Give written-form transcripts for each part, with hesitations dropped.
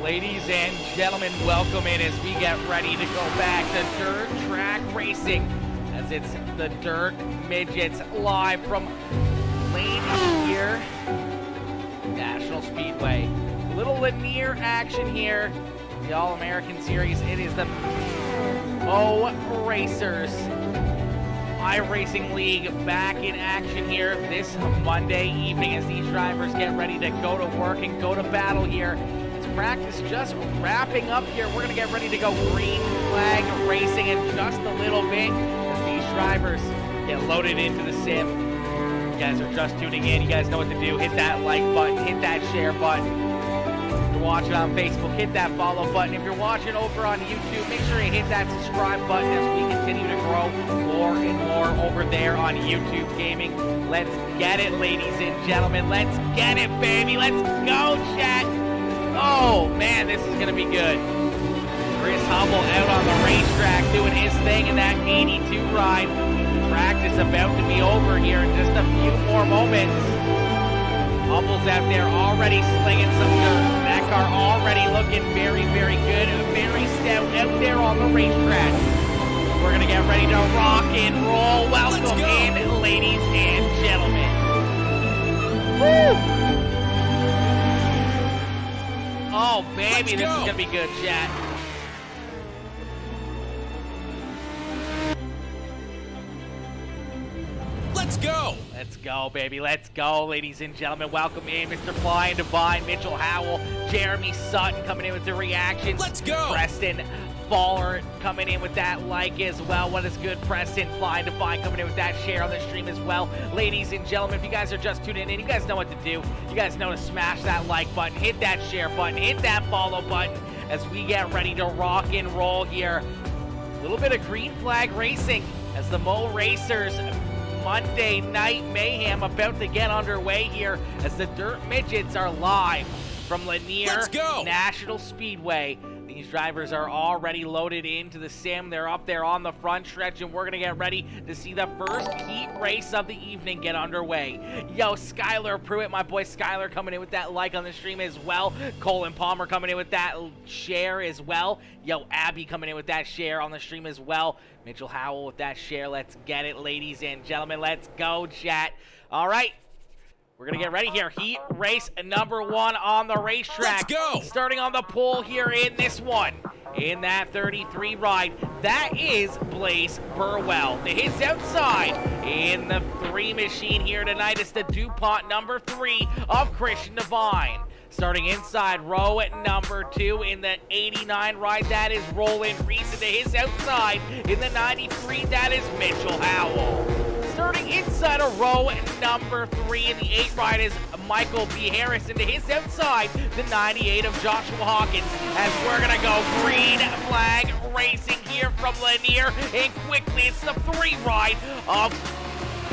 Ladies and gentlemen, welcome in as we get ready to go back to dirt track racing, as it's the Dirt Midgets live from Lanier National Speedway. A little Lanier action here, the All-American Series. It is the Racers iracing League back in action here this Monday evening as these drivers get ready to go to work and go to battle here. Practice just wrapping up here. We're going to get ready to go green flag racing in just a little bit as these drivers get loaded into the sim. You guys are just tuning in. You guys know what to do. Hit that like button, hit that share button. If you're watching on Facebook, hit that follow button. If you're watching over on YouTube, make sure you hit that subscribe button as we continue to grow more and more over there on YouTube Gaming. Let's get it, ladies and gentlemen. Let's get it, baby. Let's go, chat. Oh, man, this is going to be good. Chris Hubble out on the racetrack doing his thing in that 82 ride. Practice about to be over here in just a few more moments. Hubble's out there already slinging some dirt. That car already looking very, very good. Very stout out there on the racetrack. We're going to get ready to rock and roll. Welcome in, ladies and gentlemen. Woo! Oh, baby, this is going to be good, chat. Let's go. Let's go, baby. Let's go, ladies and gentlemen. Welcome in Mr. Flying Divine, Mitchell Howell, Jeremy Sutton coming in with the reactions. Let's go. Preston Faller coming in with that like as well. What is good, Preston? Flying Divine coming in with that share on the stream as well. Ladies and gentlemen, if you guys are just tuning in, you guys know what to do. You guys know to smash that like button, hit that share button, hit that follow button as we get ready to rock and roll here. A little bit of green flag racing as the Racers Monday Night Mayhem about to get underway here as the Dirt Midgets are live from Lanier National Speedway. These drivers are already loaded into the sim. They're up there on the front stretch, and we're going to get ready to see the first heat race of the evening get underway. Yo, Skylar Pruitt, my boy Skylar coming in with that like on the stream as well. Colin Palmer coming in with that share as well. Yo, Abby coming in with that share on the stream as well. Mitchell Howell with that share. Let's get it, ladies and gentlemen. Let's go, chat. All right. We're going to get ready here. Heat race number 1 on the racetrack. Let's go. Starting on the pole here in this one. In that 33 ride, that is Blaze Burwell. To his outside in the 3 machine here tonight is the DuPont number 3 of Christian Devine. Starting inside row at number 2 in the 89 ride, that is Roland Reese. And to his outside in the 93, that is Mitchell Howell. Starting inside a row number 3 in the 8 ride is Michael B. Harris, and to his outside, the 98 of Joshua Hawkins, as we're going to go green flag racing here from Lanier, and quickly it's the 3 ride of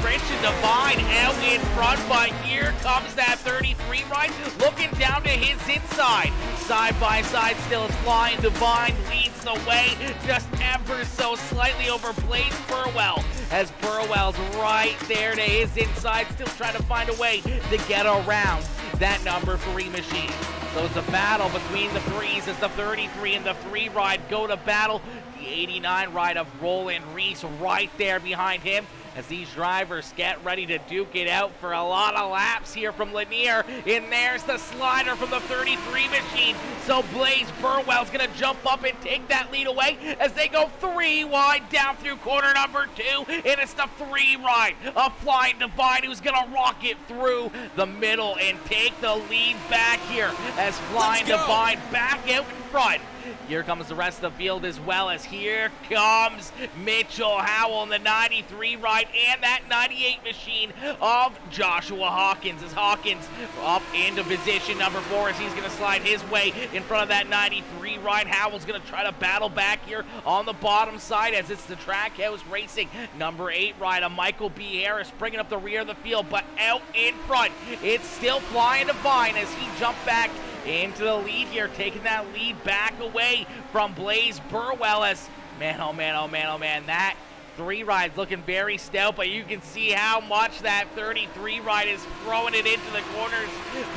Christian Devine out in front, but here comes that 33 ride, looking down to his inside. Side by side still is Flying Divine, leads the way just ever so slightly over Blaze Burwell, as Burwell's right there to his inside, still trying to find a way to get around that number 3 machine. So it's a battle between the 3s as the 33 and the 3 ride go to battle. The 89 ride of Roland Reese right there behind him, as these drivers get ready to duke it out for a lot of laps here from Lanier. And there's the slider from the 33 machine. So Blaze Burwell's going to jump up and take that lead away as they go 3 wide down through corner number 2. And it's the 3 ride of Flying Divine who's going to rock it through the middle and take the lead back here as Flying Divine back out in front. Here comes the rest of the field as well, as here comes Mitchell Howell in the 93 ride and that 98 machine of Joshua Hawkins, as Hawkins up into position number 4 as he's going to slide his way in front of that 93 ride. Howell's going to try to battle back here on the bottom side as it's the Trackhouse Racing number 8 ride of Michael B. Harris bringing up the rear of the field, but out in front it's still Flying Divine as he jumped back into the lead here, taking that lead back away from Blaze Burwell as, man, oh man, oh man, oh man, that 3 ride's looking very stout, but you can see how much that 33 ride is throwing it into the corners.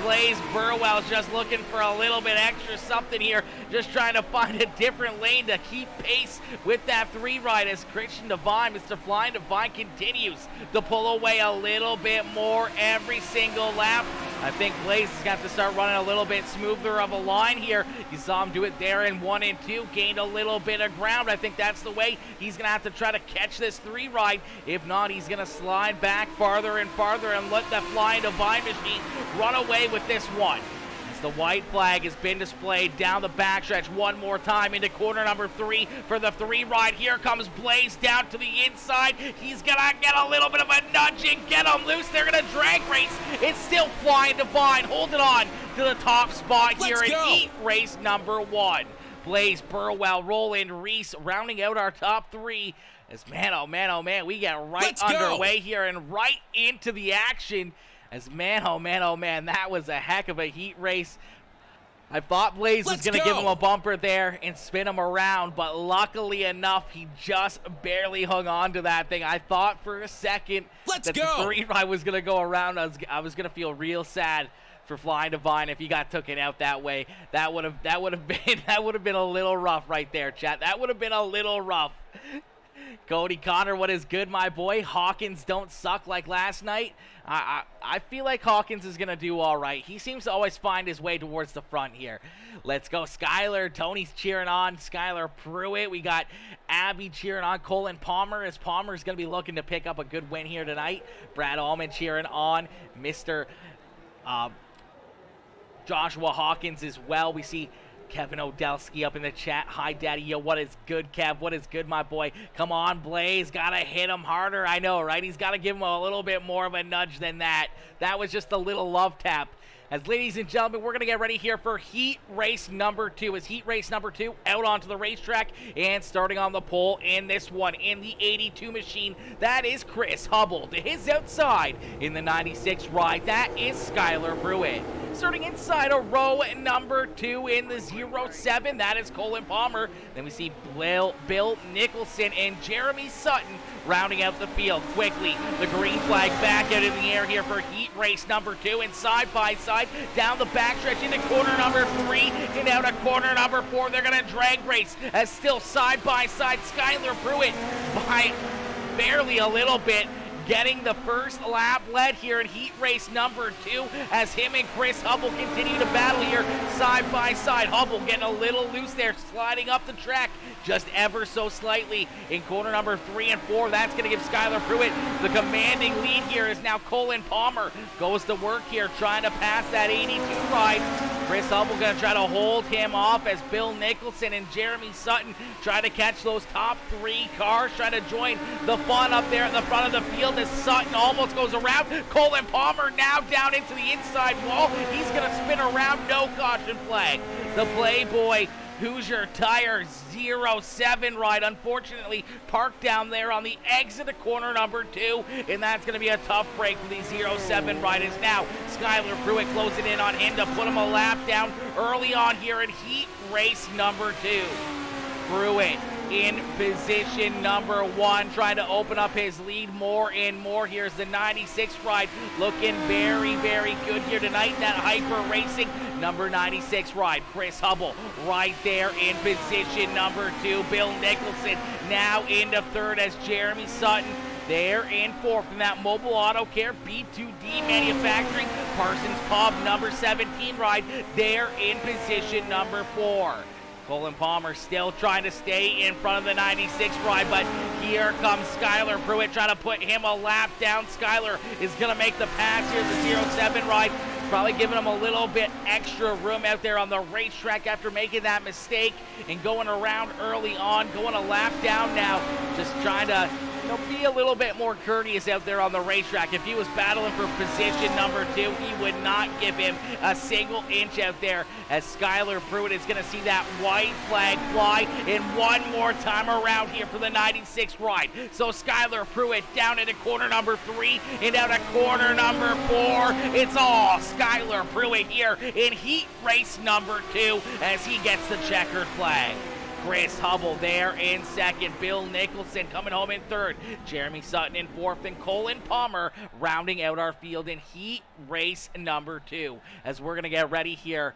Blaze Burwell's just looking for a little bit extra something here, just trying to find a different lane to keep pace with that 3 ride as Christian Devine, Mr. Flying Devine, continues to pull away a little bit more every single lap. I think Blaze is going to have to start running a little bit smoother of a line here. You saw him do it there in 1 and 2, gained a little bit of ground. I think that's the way he's going to have to try to catch this 3 ride. If not, he's going to slide back farther and farther and let the Flying Divine machine run away with this one. As the white flag has been displayed down the backstretch one more time into corner number 3 for the 3 ride. Here comes Blaze down to the inside. He's going to get a little bit of a nudge and get him loose. They're going to drag race. It's still Flying Divine holding on to the top spot here in heat race number 1. Blaze, Burwell, Roland, Reese rounding out our top 3. As man, oh man, we get right underway here and right into the action. As man, oh man, that was a heck of a heat race. I thought Blaze was going to give him a bumper there and spin him around, but luckily enough, he just barely hung on to that thing. I thought for a second that the 3 ride was going to go around. I was going to feel real sad for Flying Divine if he got taken out that way. That would have been a little rough right there, chat. That would have been a little rough. Cody Connor, what is good, my boy? Hawkins don't suck like last night. I feel like Hawkins is going to do all right. He seems to always find his way towards the front here. Let's go, Skylar. Tony's cheering on Skylar Pruitt. We got Abby cheering on Colin Palmer, as Palmer's going to be looking to pick up a good win here tonight. Brad Allman cheering on Mr. Joshua Hawkins as well. We see Kevin Odelski up in the chat. Hi, Daddy. Yo, what is good, Kev? What is good, my boy? Come on, Blaze. Got to hit him harder. I know, right? He's got to give him a little bit more of a nudge than that. That was just a little love tap. As ladies and gentlemen, we're going to get ready here for heat race number 2. As heat race number 2 out onto the racetrack and starting on the pole in this one in the 82 machine. That is Chris Hubble. To his outside in the 96 ride, that is Skylar Pruitt. Starting inside of row number 2 in the 07, that is Colin Palmer. Then we see Bill Nicholson and Jeremy Sutton rounding out the field quickly. The green flag back out in the air here for heat race number 2, and side by side down the backstretch into corner number 3 and out of corner number 4. They're going to drag race as still side by side Skylar Pruitt by barely a little bit, getting the first lap led here in heat race number 2 as him and Chris Hubble continue to battle here side by side. Hubble getting a little loose there, sliding up the track just ever so slightly in corner number 3 and 4. That's going to give Skylar Pruitt the commanding lead here as now Colin Palmer goes to work here trying to pass that 82 ride. Chris Hubble going to try to hold him off as Bill Nicholson and Jeremy Sutton try to catch those top 3 cars, trying to join the fun up there at the front of the field as Sutton almost goes around. Colin Palmer now down into the inside wall. He's going to spin around, no caution flag. The Playboy Hoosier Tire 07 ride, unfortunately, parked down there on the exit of corner number 2, and that's going to be a tough break for the 07 ride. Is now Skylar Pruitt closing in on him to put him a lap down early on here in heat race number 2. Pruitt in position number 1, trying to open up his lead more and more. Here's the 96 ride, looking very, very good here tonight. That hyper racing number 96 ride. Chris Hubble right there in position number 2. Bill Nicholson now into 3rd as Jeremy Sutton there in 4th in that Mobile Auto Care B2D Manufacturing Parsons Pub number 17 ride there in position number 4. Colin Palmer still trying to stay in front of the 96 ride, but here comes Skylar Pruitt trying to put him a lap down. Skylar is going to make the pass here, the 07 ride, probably giving him a little bit extra room out there on the racetrack after making that mistake and going around early on, going a lap down now, just trying to be a little bit more courteous out there on the racetrack. If he was battling for position number 2, he would not give him a single inch out there, as Skylar Pruitt is going to see that white flag fly in one more time around here for the 96 ride. So Skylar Pruitt down into corner number 3 and out of corner number 4. It's all Skylar Pruitt here in heat race number 2 as he gets the checkered flag. Chris Hubble there in second. Bill Nicholson coming home in third. Jeremy Sutton in fourth, and Colin Palmer rounding out our field in heat race number 2. As we're going to get ready here,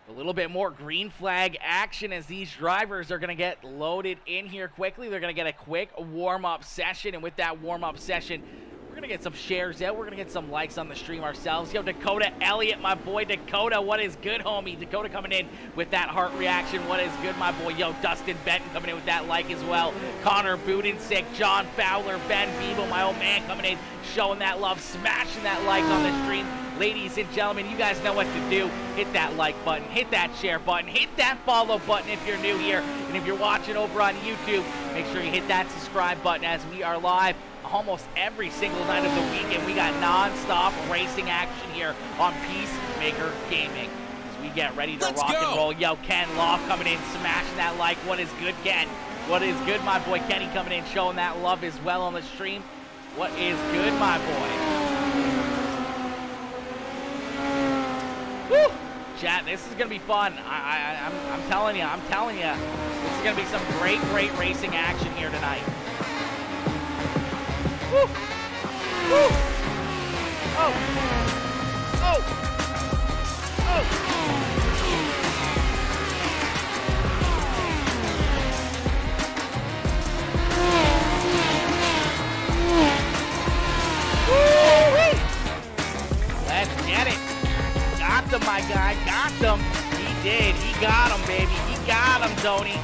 a little bit more green flag action as these drivers are going to get loaded in here quickly. They're going to get a quick warm-up session, and with that warm-up session, we're going to get some shares out. We're going to get some likes on the stream ourselves. Yo, Dakota Elliott, my boy Dakota, what is good, homie? Dakota coming in with that heart reaction. What is good, my boy? Yo, Dustin Benton coming in with that like as well. Connor Budensick, John Fowler, Ben Beeble, my old man coming in, showing that love, smashing that like on the stream. Ladies and gentlemen, you guys know what to do. Hit that like button, hit that share button, hit that follow button if you're new here. And if you're watching over on YouTube, make sure you hit that subscribe button as we are live almost every single night of the week. And we got non-stop racing action here on Peacemaker Gaming. As we get ready to rock and roll. Yo, Ken Loft coming in, smashing that like. What is good, Ken? What is good, my boy? Kenny coming in, showing that love as well on the stream. What is good, my boy? Woo! Chat, this is gonna be fun. I'm telling you, this is gonna be some great racing action here tonight. Woo! Woo! Oh! Oh! Oh! Woo-wee! Let's get it. Got them, my guy. Got them. He did. He got them, baby. He got them, Tony.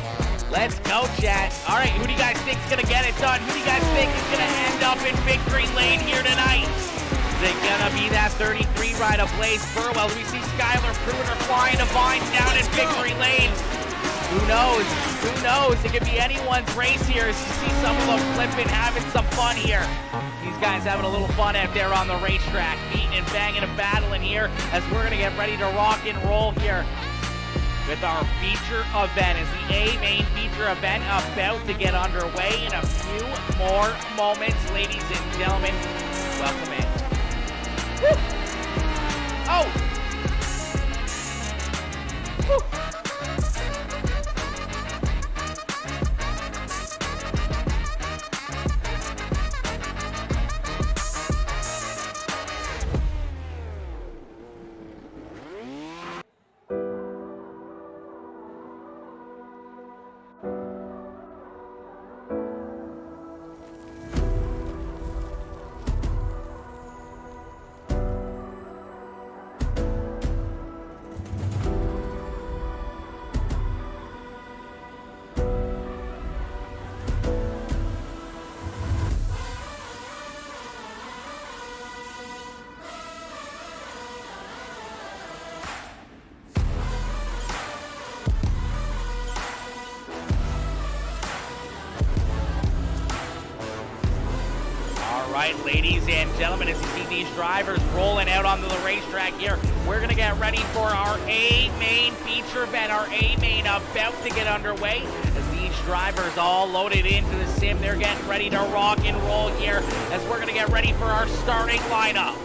Let's go, chat. All right, who do you guys think is going to get it done? Who do you guys think is going to end up in victory lane here tonight? Is it going to be that 33 ride of Blaze Burwell? We see Skylar Pruner flying to Vines down in victory lane. Who knows? Who knows? It could be anyone's race here as you see some of them flipping, having some fun here. These guys having a little fun out there on the racetrack, beating and banging and battling here as we're going to get ready to rock and roll here with our feature event. Is the A main feature event about to get underway in a few more moments, ladies and gentlemen. Welcome in. Woo! Oh! Woo! Ladies and gentlemen, as you see these drivers rolling out onto the racetrack here, we're going to get ready for our A main feature event, our A main about to get underway. As these drivers all loaded into the sim, they're getting ready to rock and roll here as we're going to get ready for our starting lineup.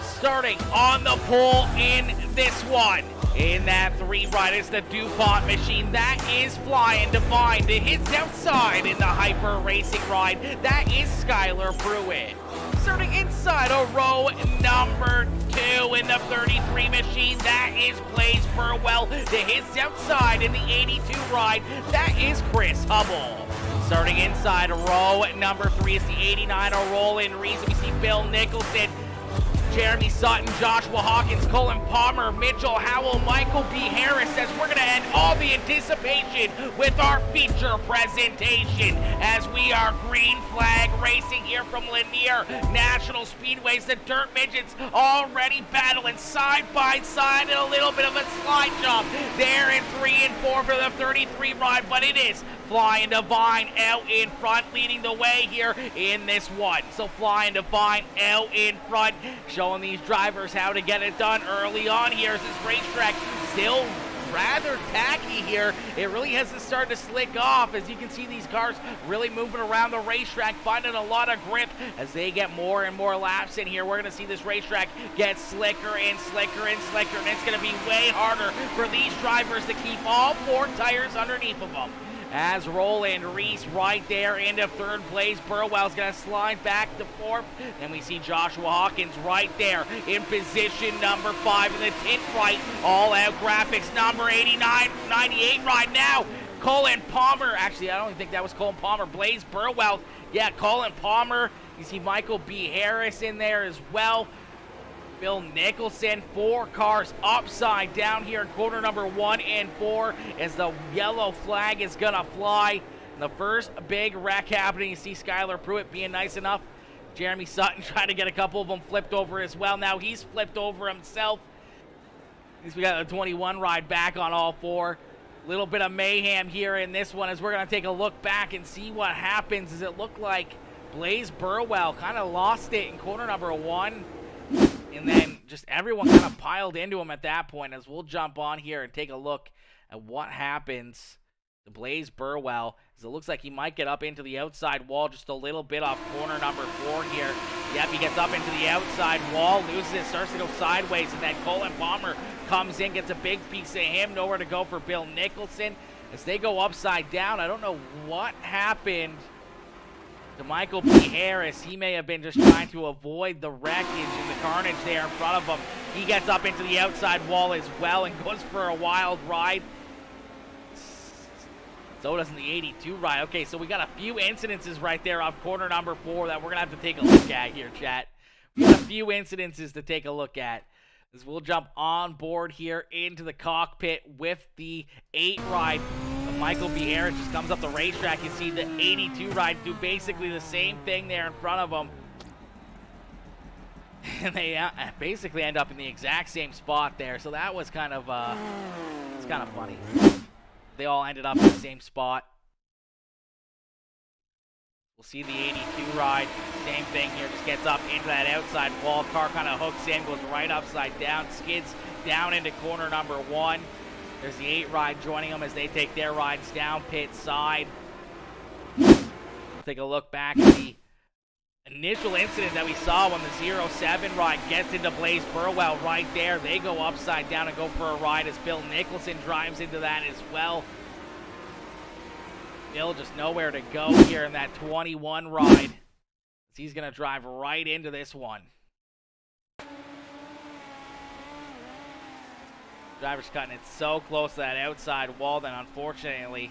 Starting on the pole in this one. In that 3 ride, it's the DuPont machine. That is flying Divine. It hits outside in the Hyper Racing ride. That is Skylar Pruitt. Starting inside of row number 2 in the 33 machine. That is Blaze Burwell. That hits outside in the 82 ride. That is Chris Hubble. Starting inside of row number 3 is the 89 Roland Reason. We see Bill Nicholson, Jeremy Sutton, Joshua Hawkins, Colin Palmer, Mitchell Howell, Michael B. Harris, as we're going to end all the anticipation with our feature presentation as we are green flag racing here from Lanier National Speedways. The Dirt Midgets already battling side by side and a little bit of a slide jump there in 3 and 4 for the 33 ride, but it is Flying Divine out in front, leading the way here in this one. So Flying Divine out in front, showing these drivers how to get it done early on here as this racetrack still rather tacky here. It really hasn't started to slick off. As you can see, these cars really moving around the racetrack, finding a lot of grip as they get more and more laps in here. We're going to see this racetrack get slicker and slicker and slicker, and it's going to be way harder for these drivers to keep all 4 tires underneath of them. As Roland Reese right there into 3rd place. Burwell's going to slide back to 4th. Then we see Joshua Hawkins right there in position number 5 in the tint right. All out graphics number 89, 98 right now. Colin Palmer. Actually, I don't even think that was Colin Palmer. Blaze Burwell. Yeah, Colin Palmer. You see Michael B. Harris in there as well. Bill Nicholson, 4 cars upside down here in corner number 1 and 4 as the yellow flag is gonna fly. The first big wreck happening. You see Skylar Pruitt being nice enough. Jeremy Sutton trying to get a couple of them flipped over as well. Now he's flipped over himself. At least we got the 21 ride back on all 4. Little bit of mayhem here in this one as we're gonna take a look back and see what happens. Does it look like Blaze Burwell kind of lost it in corner number 1? And then just everyone kind of piled into him at that point, as we'll jump on here and take a look at what happens to Blaze Burwell. As it looks like he might get up into the outside wall just a little bit off corner number 4 here. Yep, he gets up into the outside wall, loses it, starts to go sideways, and then Colin Palmer comes in, gets a big piece of him. Nowhere to go for Bill Nicholson. As they go upside down, I don't know what happened to Michael B. Harris. He may have been just trying to avoid the wreckage and the carnage there in front of him. He gets up into the outside wall as well and goes for a wild ride. So doesn't the 82 ride. Okay, so we got a few incidences right there off corner number 4 that we're going to have to take a look at here, chat. We got a few incidences to take a look at. As we'll jump on board here into the cockpit with the 8 ride. Michael B. Harris just comes up the racetrack. You see the 82 ride do basically the same thing there in front of them. And they basically end up in the exact same spot there. So that was kind of, it's kind of funny. They all ended up in the same spot. We'll see the 82 ride. Same thing here. Just gets up into that outside wall. Car kind of hooks in, goes right upside down, skids down into corner number 1. There's the 8 ride joining them as they take their rides down pit side. Take a look back at the initial incident that we saw when the 07 ride gets into Blaze Burwell right there. They go upside down and go for a ride as Bill Nicholson drives into that as well. Bill just nowhere to go here in that 21 ride. He's going to drive right into this one. Driver's cutting it so close to that outside wall, then unfortunately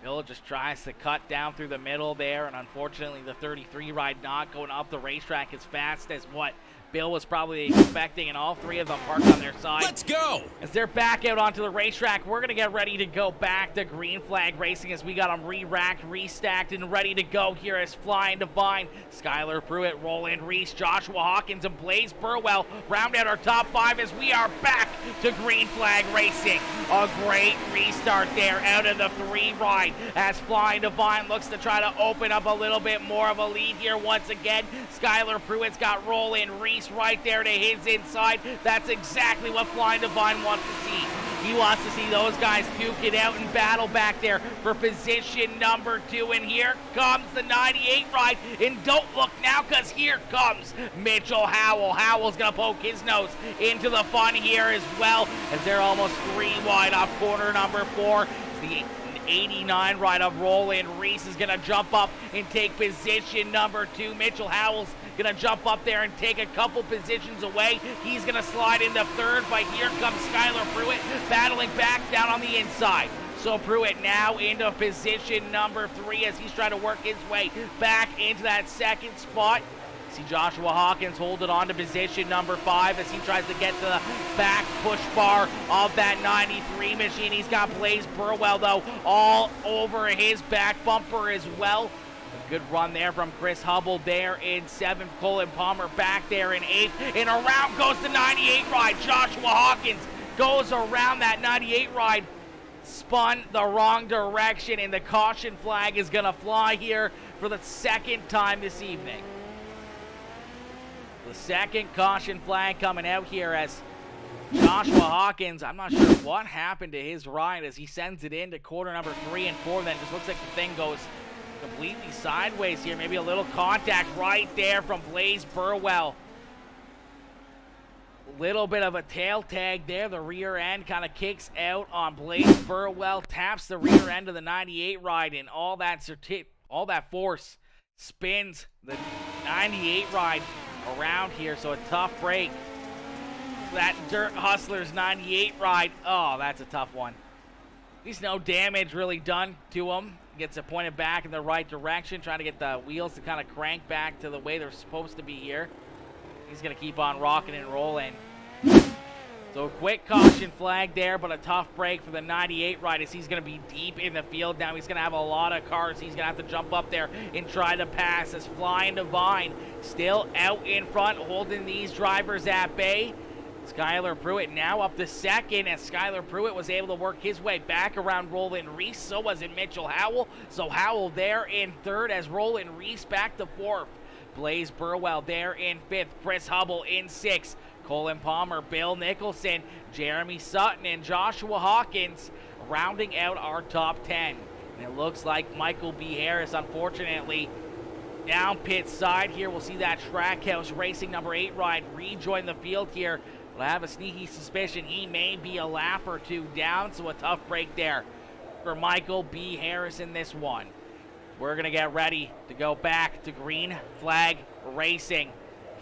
Bill just tries to cut down through the middle there, and unfortunately the 33 ride not going up the racetrack as fast as what Bill was probably expecting, and all 3 of them parked on their side. Let's go! As they're back out onto the racetrack, we're going to get ready to go back to green flag racing as we got them re-racked, restacked, and ready to go here as Flying Divine, Skylar Pruitt, Roland Reese, Joshua Hawkins, and Blaze Burwell round out our top 5 as we are back to green flag racing. A great restart there out of the 3 ride as Flying Divine looks to try to open up a little bit more of a lead here once again. Skylar Pruitt's got Roland Reese right there to his inside. That's exactly what Flying Divine wants to see. He wants to see those guys duke it out and battle back there for position number 2. And here comes the 98 ride. And don't look now, because here comes Mitchell Howell. Howell's going to poke his nose into the fun here as well, as they're almost 3 wide off corner number 4. The 89 ride of Roland Reese is going to jump up and take position number 2. Mitchell Howell's going to jump up there and take a couple positions away. He's going to slide into 3rd, but here comes Skylar Pruitt battling back down on the inside. So Pruitt now into position number 3 as he's trying to work his way back into that 2nd spot. See Joshua Hawkins holding on to position number 5 as he tries to get to the back push bar of that 93 machine. He's got Blaze Burwell, though, all over his back bumper as well. A good run there from Chris Hubble there in 7th. Colin Palmer back there in 8th. And around goes the 98 ride. Joshua Hawkins goes around that 98 ride. Spun the wrong direction, and the caution flag is going to fly here for the 2nd time this evening. The 2nd caution flag coming out here as Joshua Hawkins, I'm not sure what happened to his ride as he sends it into corner number 3 and 4. Then it just looks like the thing goes completely sideways here. Maybe a little contact right there from Blaze Burwell. Little bit of a tail tag there. The rear end kind of kicks out on Blaze Burwell, taps the rear end of the 98 ride, and all that force spins the 98 ride around here. So a tough break. That Dirt Hustlers 98 ride, oh, that's a tough one. At least no damage really done to him. Gets it pointed back in the right direction, trying to get the wheels to kind of crank back to the way they're supposed to be here. He's going to keep on rocking and rolling. So a quick caution flag there, but a tough break for the 98 ride as he's going to be deep in the field now. He's going to have a lot of cars. He's going to have to jump up there and try to pass as Flying Divine still out in front, holding these drivers at bay. Skylar Pruitt now up to second as Skylar Pruitt was able to work his way back around Roland Reese. So was it Mitchell Howell. So Howell there in third as Roland Reese back to fourth. Blaze Burwell there in fifth. Chris Hubble in sixth. Colin Palmer, Bill Nicholson, Jeremy Sutton, and Joshua Hawkins rounding out our top 10. And it looks like Michael B. Harris, unfortunately, down pit side here. We'll see that Trackhouse Racing number 8 ride rejoin the field here. But I have a sneaky suspicion he may be a lap or two down, so a tough break there for Michael B. Harris in this one. We're going to get ready to go back to Green Flag Racing.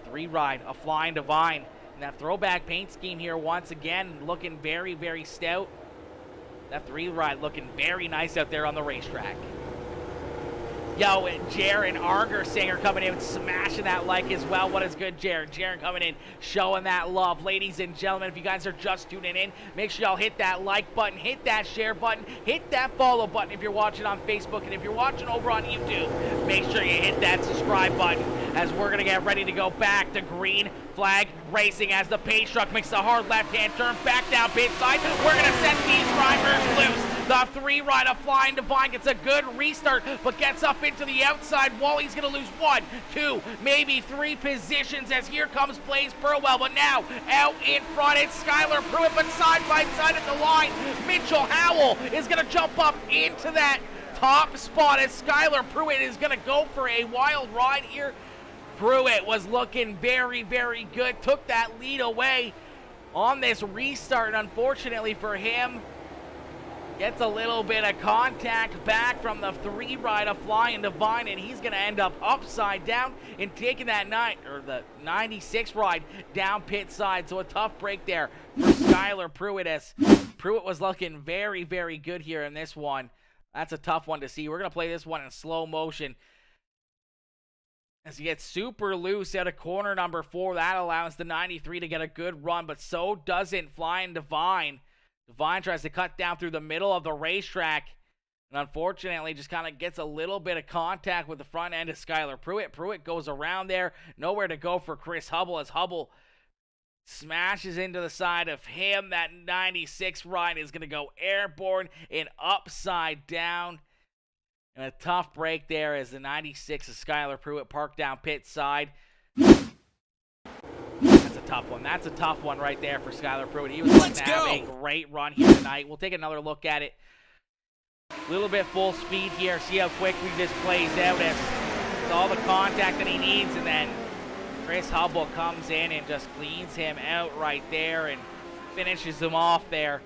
3 ride, a Flying Divine. And that throwback paint scheme here once again looking very, very stout. That 3 ride looking very nice out there on the racetrack. Yo, and Jaron Argersinger coming in, smashing that like as well. What is good, Jaron? Jaron coming in, showing that love. Ladies and gentlemen, if you guys are just tuning in, make sure y'all hit that like button, hit that share button, hit that follow button if you're watching on Facebook. And if you're watching over on YouTube, make sure you hit that subscribe button as we're going to get ready to go back to Green Flag Racing as the pace truck makes a hard left-hand turn back down pit side. We're going to set these drivers loose. The 3 ride of Flying Divine gets a good restart, but gets up into the outside wall. He's going to lose 1, 2, maybe 3 positions as here comes Blaze Burwell. But now out in front, it's Skylar Pruitt, but side by side at the line, Mitchell Howell is going to jump up into that top spot as Skylar Pruitt is going to go for a wild ride here. Pruitt was looking very, very good, took that lead away on this restart, and unfortunately for him, gets a little bit of contact back from the 3 ride of Flying Divine, and he's going to end up upside down and taking that the 96 ride down pit side. So a tough break there for Skylar Pruitt as Pruitt was looking very, very good here in this one. That's a tough one to see. We're going to play this one in slow motion as he gets super loose out of corner number 4. That allows the 93 to get a good run, but so doesn't Flying Divine. Divine tries to cut down through the middle of the racetrack, and unfortunately just kind of gets a little bit of contact with the front end of Skylar Pruitt. Pruitt goes around there, nowhere to go for Chris Hubble as Hubble smashes into the side of him. That 96 ride is going to go airborne and upside down. And a tough break there as the 96 of Skylar Pruitt parked down pit side. That's a tough one. That's a tough one right there for Skylar Pruitt. He was going to have a great run here tonight. We'll take another look at it. A little bit full speed here. See how quickly this plays out as it's all the contact that he needs. And then Chris Hubble comes in and just cleans him out right there and finishes him off there.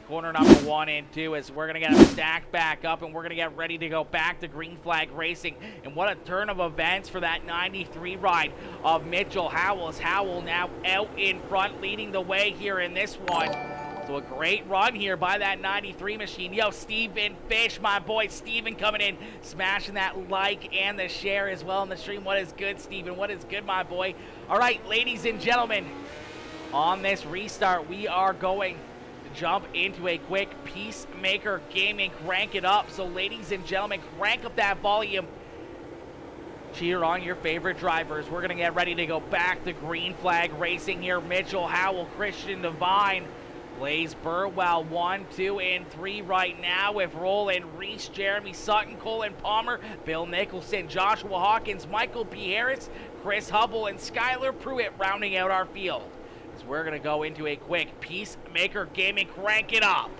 Corner number 1 and 2 as we're going to get him stacked back up, and we're going to get ready to go back to Green Flag Racing. And what a turn of events for that 93 ride of Mitchell Howell. As Howell now out in front leading the way here in this one. So a great run here by that 93 machine. Yo, Steven Fish, my boy Steven coming in, smashing that like and the share as well in the stream. What is good, Steven? What is good, my boy? All right, ladies and gentlemen, on this restart, we are going jump into a quick Peacemaker Gaming. Crank it up. So ladies and gentlemen, crank up that volume. Cheer on your favorite drivers. We're going to get ready to go back to Green Flag Racing here. Mitchell Howell, Christian Divine, Blaze Burwell, 1, 2, and 3 right now with Roland Reese, Jeremy Sutton, Colin Palmer, Bill Nicholson, Joshua Hawkins, Michael B. Harris, Chris Hubble, and Skylar Pruitt rounding out our field. as we're going to go into a quick Peacemaker game and crank it up.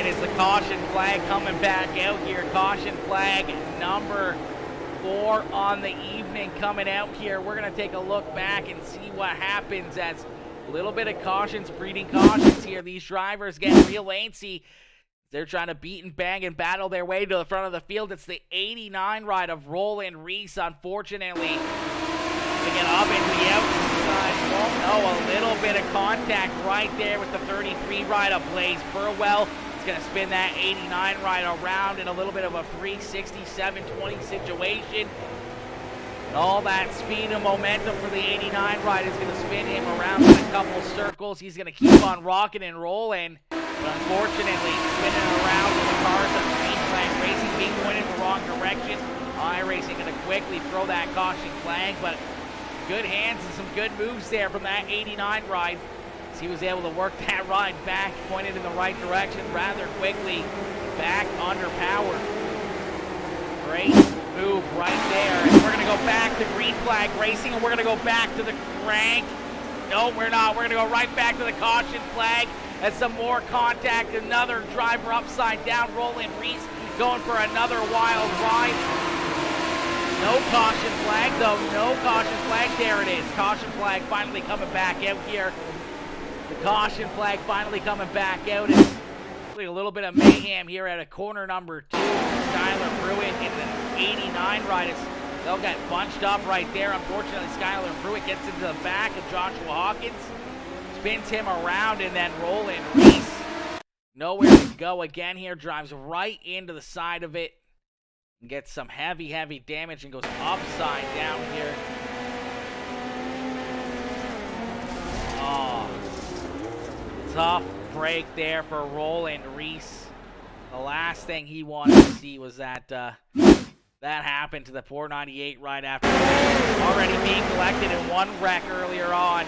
Is the caution flag coming back out here. Caution flag number 4 on the evening coming out here. We're going to take a look back and see what happens as a little bit of cautions breeding cautions here. These drivers get real antsy. They're trying to beat and bang and battle their way to the front of the field. It's the 89 ride of Roland Reese, unfortunately. To get up into the outside. Oh, a little bit of contact right there with the 33 ride of Blaze Burwell. Going to spin that 89 ride around in a little bit of a 367-20 situation. And all that speed and momentum for the 89 ride is going to spin him around in a couple circles. He's going to keep on rocking and rolling. But unfortunately, spinning around with the cars of Green Flag Racing being pointed in the wrong direction. iRacing going to quickly throw that caution flag, but good hands and some good moves there from that 89 ride. He was able to work that ride back, pointed in the right direction rather quickly, back under power. Great move right there. And we're going to go back to Green Flag Racing, and we're going to go back to the crank. No, we're not. We're going to go right back to the caution flag as some more contact. Another driver upside down, Roland Reese going for another wild ride. No caution flag, though. No caution flag. There it is. Caution flag finally coming back out here. The caution flag finally coming back out. It's a little bit of mayhem here at a corner number 2. Skylar Pruitt in the 89 ride. They'll get bunched up right there. Unfortunately, Skylar Pruitt gets into the back of Joshua Hawkins, spins him around, and then Roland Reese nowhere to go again here. Drives right into the side of it and gets some heavy damage and goes upside down here. Oh. Tough break there for Roland Reese. The last thing he wanted to see was that that happened to the 498 right after already being collected in one wreck earlier on.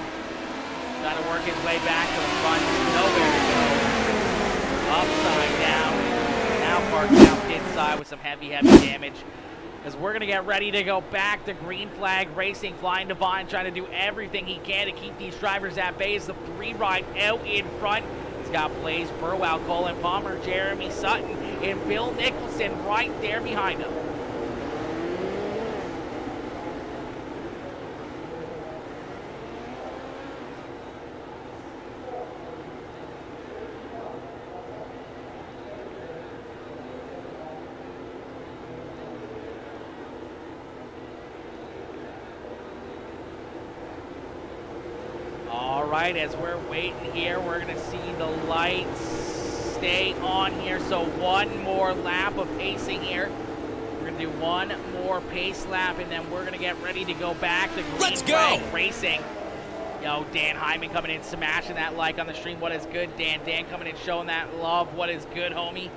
Trying to work his way back to the front. Nowhere to go. Upside down. Now parked down pit side with some heavy damage. As we're going to get ready to go back to Green Flag Racing. Flying Divine trying to do everything he can to keep these drivers at bay as the 3 ride out in front. He's got Blaze Burwell, Colin Palmer, Jeremy Sutton, and Bill Nicholson right there behind him. Right, as we're waiting here, we're going to see the lights stay on here. So one more lap of pacing here. We're going to do one more pace lap, and then we're going to get ready to go back to Green Flag Racing. Yo, Dan Hyman coming in, smashing that like on the stream. What is good, Dan? Dan coming in, showing that love. What is good, homie?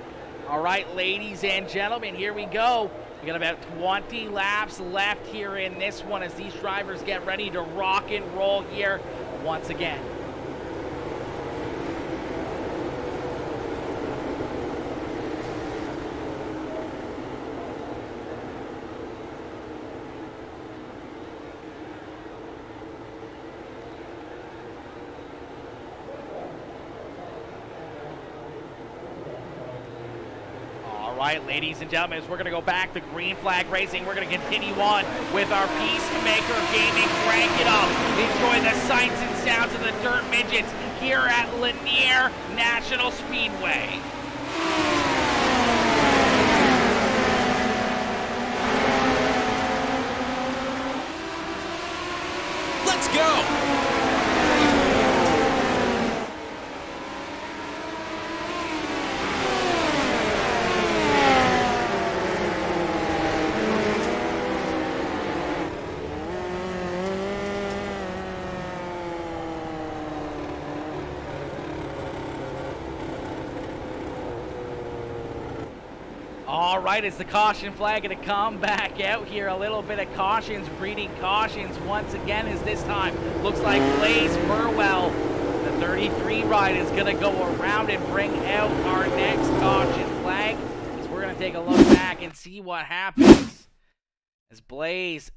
All right, ladies and gentlemen, here we go. We got about 20 laps left here in this one as these drivers get ready to rock and roll here once again. All right, ladies and gentlemen, as we're going to go back to Green Flag Racing, we're going to continue on with our Peacemaker Gaming. Crank it up. Enjoy the sights and sounds of the Dirt Midgets here at Lanier National Speedway. Let's go! All right, is the caution flag going to come back out here? A little bit of cautions, breeding cautions once again, as this time looks like Blaze Burwell, the 33 ride, is going to go around and bring out our next caution flag. As we're going to take a look back and see what happens. As Blaze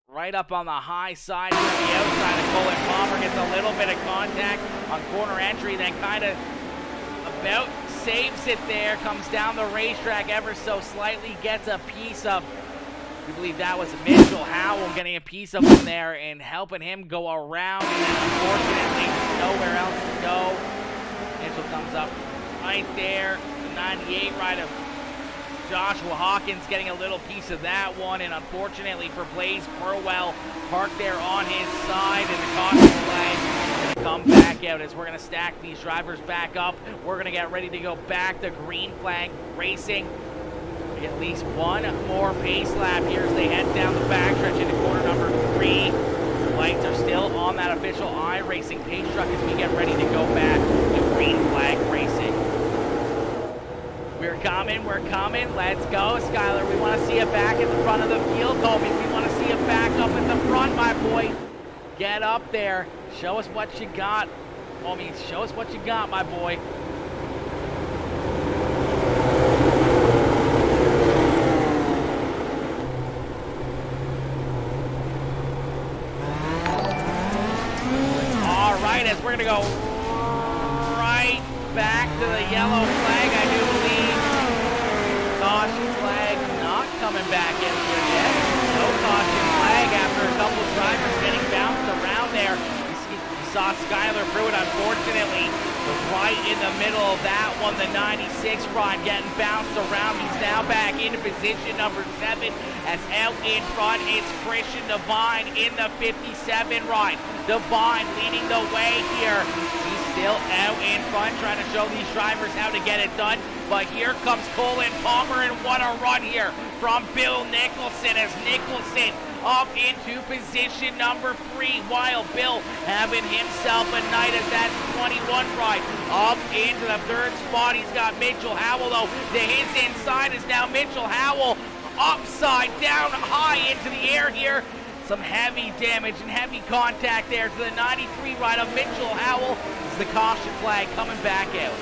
right up on the high side here on the outside of Colin Palmer gets a little bit of contact on corner entry, then kind of about saves it there, comes down the racetrack ever so slightly, gets a piece of, we believe that was Mitchell Howell getting a piece of him there and helping him go around, and then unfortunately nowhere else to go. Mitchell comes up right there, the 98 ride of Joshua Hawkins getting a little piece of that one, and unfortunately for Blaze Burwell, parked there on his side, and the caution flag is going to come back out as we're going to stack these drivers back up. We're going to get ready to go back to green flag racing. We get at least one more pace lap here as they head down the backstretch into corner number 3. The lights are still on that official iRacing pace truck as we get ready to go back to green flag racing. We're coming, let's go, Skyler. We want to see it back at the front of the field, homie. We want to see it back up at the front, my boy. Get up there, show us what you got, homie. Show us what you got, my boy. All right, as we're going to go right back to the yellow flag, I do believe. Caution flag not coming back in here yet. No caution flag after a couple of drivers getting bounced around there. You saw Skyler Pruitt, unfortunately, was right in the middle of that one. The 96 ride getting bounced around. He's now back into position number 7. As out in front is Christian Devine in the 57 ride. Devine leading the way here. He's still out in front trying to show these drivers how to get it done. But here comes Colin Palmer, and what a run here from Bill Nicholson as Nicholson up into position number 3, while Bill having himself a night at that 21 ride. Up into the 3rd spot, he's got Mitchell Howell, though. To his inside is now Mitchell Howell, upside down, high into the air here. Some heavy damage and heavy contact there to the 93 ride of Mitchell Howell. It's the caution flag coming back out.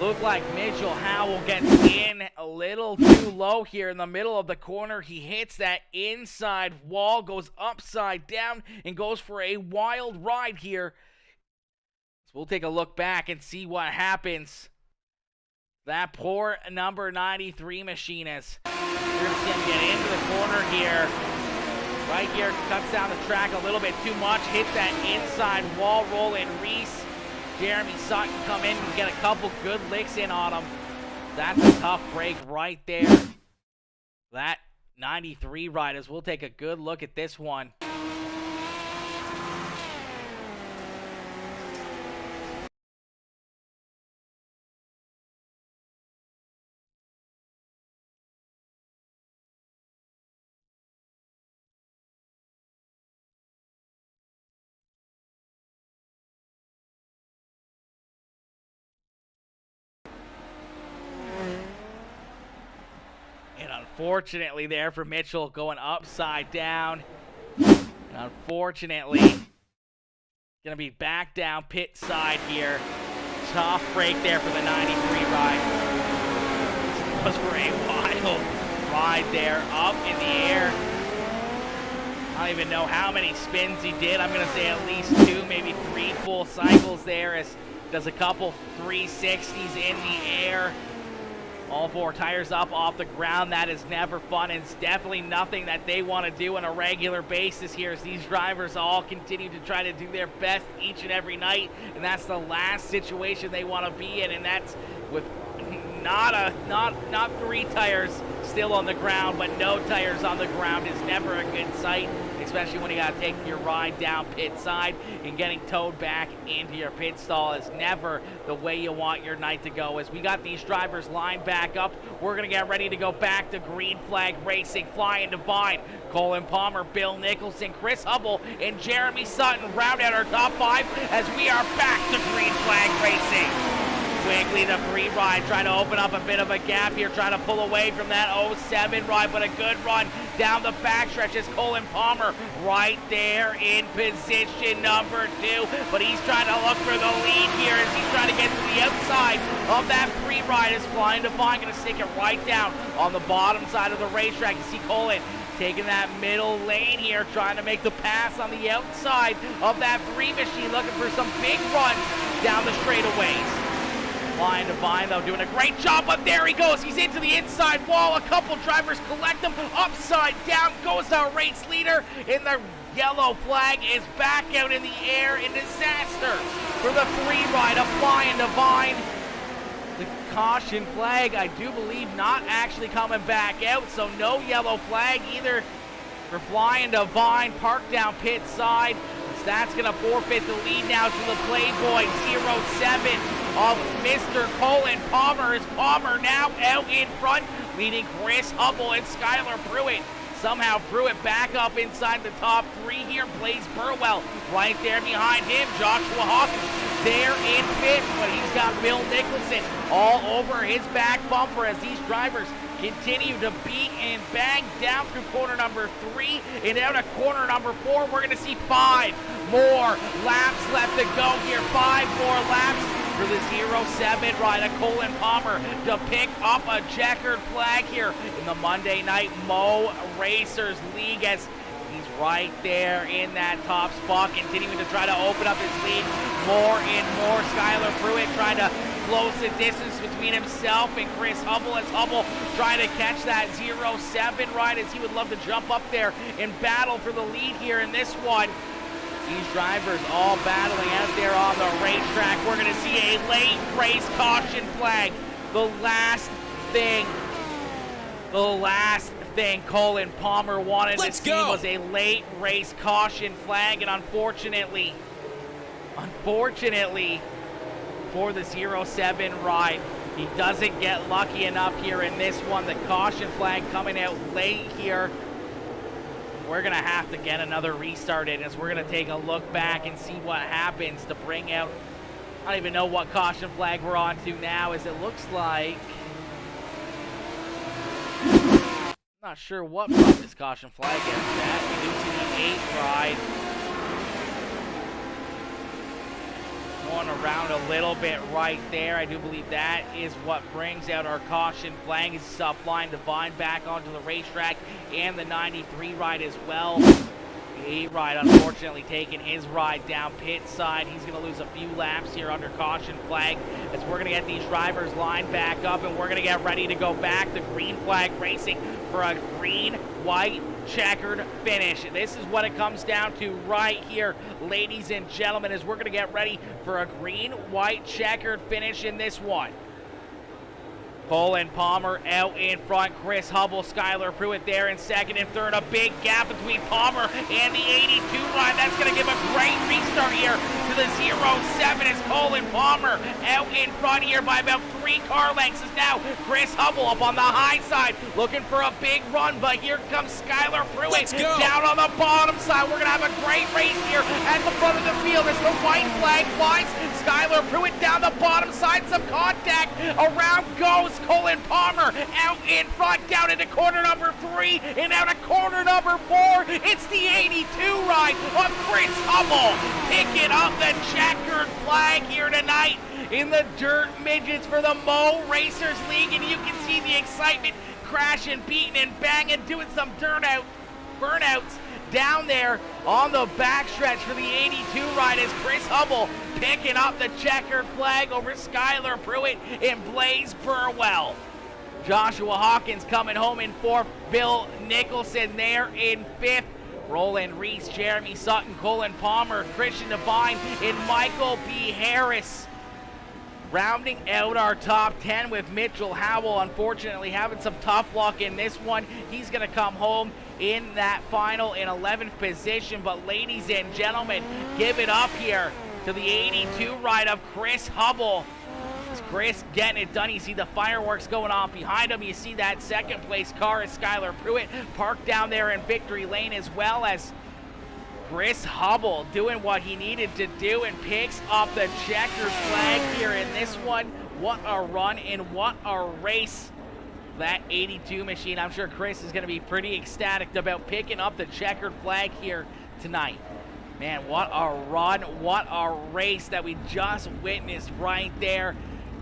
Looked like Mitchell Howell gets in a little too low here in the middle of the corner. He hits that inside wall, goes upside down, and goes for a wild ride here. So we'll take a look back and see what happens. That poor number 93 machinist. We're going to see him get into the corner here. Right here, cuts down the track a little bit too much. Hits that inside wall roll, and Reese, Jeremy Sutton come in and get a couple good licks in on him. That's a tough break right there. That 93 riders. We'll take a good look at this one. And unfortunately there for Mitchell, going upside down. And unfortunately, gonna be back down pit side here. Tough break there for the 93 ride. This was for a wild ride there, up in the air. I don't even know how many spins he did. I'm gonna say at least 2, maybe 3 full cycles there, as does a couple 360s in the air. All 4 tires up off the ground. That is never fun, and it's definitely nothing that they want to do on a regular basis here, as these drivers all continue to try to do their best each and every night, and that's the last situation they want to be in, and that's with not 3 tires still on the ground, but no tires on the ground is never a good sight, especially when you got to take your ride down pit side, and getting towed back into your pit stall is never the way you want your night to go. As we got these drivers lined back up, we're going to get ready to go back to green flag racing. Flying Divine, Colin Palmer, Bill Nicholson, Chris Hubble, and Jeremy Sutton round out our top 5 as we are back to green flag racing. quickly the 3 ride, trying to open up a bit of a gap here, trying to pull away from that 07 ride, but a good run down the backstretch is Colin Palmer right there in position number 2, but he's trying to look for the lead here as he's trying to get to the outside of that 3 ride. Is Flying Divine going to stick it right down on the bottom side of the racetrack? You see Colin taking that middle lane here, trying to make the pass on the outside of that 3 machine, looking for some big runs down the straightaways. Flying Divine, though, doing a great job, but there he goes. He's into the inside wall. A couple drivers collect him. Upside down goes our race leader, and the yellow flag is back out in the air in disaster for the 3 ride of Flying Divine. The caution flag, I do believe, not actually coming back out, so no yellow flag either for Flying Divine. Parked down pit side. That's going to forfeit the lead now to the Playboy 07 of Mr. Colin Palmer. Is Palmer now out in front, leading Chris Hubble and Skylar Pruitt. Somehow Pruitt back up inside the top 3 here. Blaze Burwell right there behind him. Joshua Hawkins there in fifth, but he's got Bill Nicholson all over his back bumper as these drivers continue to beat and bang down through corner number 3 and out of corner number 4. We're going to see 5 more laps left to go here. 5 more laps for the 07 ride of Colin Palmer to pick up a checkered flag here in the Monday Night Mo Racers League as he's right there in that top spot, continuing to try to open up his lead more and more. Skylar Pruitt trying to close the distance between himself and Chris Hubble as Hubble trying to catch that 07 ride as he would love to jump up there and battle for the lead here in this one. These drivers all battling out there on the racetrack. We're going to see a late race caution flag. The last thing Colin Palmer wanted to see was a late race caution flag, and unfortunately for the 07 ride, he doesn't get lucky enough here in this one. The caution flag coming out late here. We're going to have to get another restart in as we're going to take a look back and see what happens to bring out, I don't even know what caution flag we're on to now, as it looks like, not sure what brought this caution flag is at. We do see the 8th ride going around a little bit right there. I do believe that is what brings out our caution flag. Is Flying Divine back onto the racetrack, and the 93 ride as well. The 8 ride unfortunately taking his ride down pit side. He's going to lose a few laps here under caution flag as we're going to get these drivers lined back up, and we're going to get ready to go back to green flag racing for a green, white, checkered finish. This is what it comes down to right here, ladies and gentlemen, as we're going to get ready for a green, white, checkered finish in this one. Colin Palmer out in front, Chris Hubble, Skylar Pruitt there in second and third. A big gap between Palmer and the 82 ride. That's going to give a great restart here to the 07 as Colin Palmer out in front here by about 3 car lengths. Is now Chris Hubble up on the high side looking for a big run, but here comes Skylar Pruitt down on the bottom side. We're going to have a great race here at the front of the field as the white flag flies. Skylar Pruitt down the bottom side, some contact, around goes Colin Palmer out in front, down into corner number 3 and out of corner number 4. It's the 82 ride of Chris Hubble picking up the checkered flag here tonight in the Dirt Midgets for the Mo Racers League, and you can see the excitement crashing, beating, and banging, doing some burnouts down there on the backstretch for the 82 ride as Chris Hubble picking up the checkered flag over Skylar Pruitt and Blaze Burwell. Joshua Hawkins coming home in 4th, Bill Nicholson there in 5th, Roland Reese, Jeremy Sutton, Colin Palmer, Christian Devine, and Michael B. Harris. Rounding out our top 10 with Mitchell Howell, unfortunately having some tough luck in this one. He's going to come home in that final in 11th position. But ladies and gentlemen, give it up here to the 82 ride of Chris Hubble. It's Chris getting it done. You see the fireworks going on behind him. You see that second place car is Skylar Pruitt parked down there in victory lane, as well as Chris Hubble doing what he needed to do and picks up the checkered flag here in this one. what a run and what a race. That 82 machine, I'm sure Chris is going to be pretty ecstatic about picking up the checkered flag here tonight. Man, what a run, what a race that we just witnessed right there.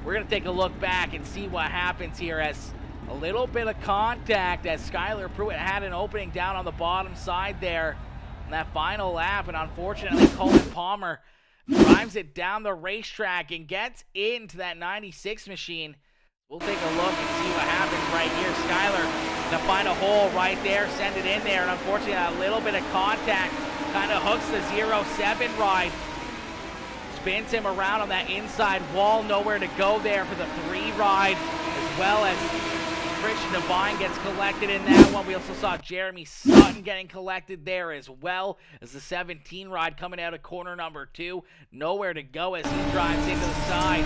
We're going to take a look back and see what happens here as a little bit of contact as Skylar Pruitt had an opening down on the bottom side there in that final lap, and unfortunately Colin Palmer drives it down the racetrack and gets into that 96 machine. We'll take a look and see what happens right here. Skylar to find a hole right there, send it in there, and unfortunately a little bit of contact kind of hooks the 0-7 ride. Spins him around on that inside wall, nowhere to go there for the 3 ride, as well as Christian Devine gets collected in that one. We also saw Jeremy Sutton getting collected there as well as the 17 ride coming out of corner number 2. Nowhere to go as he drives into the side.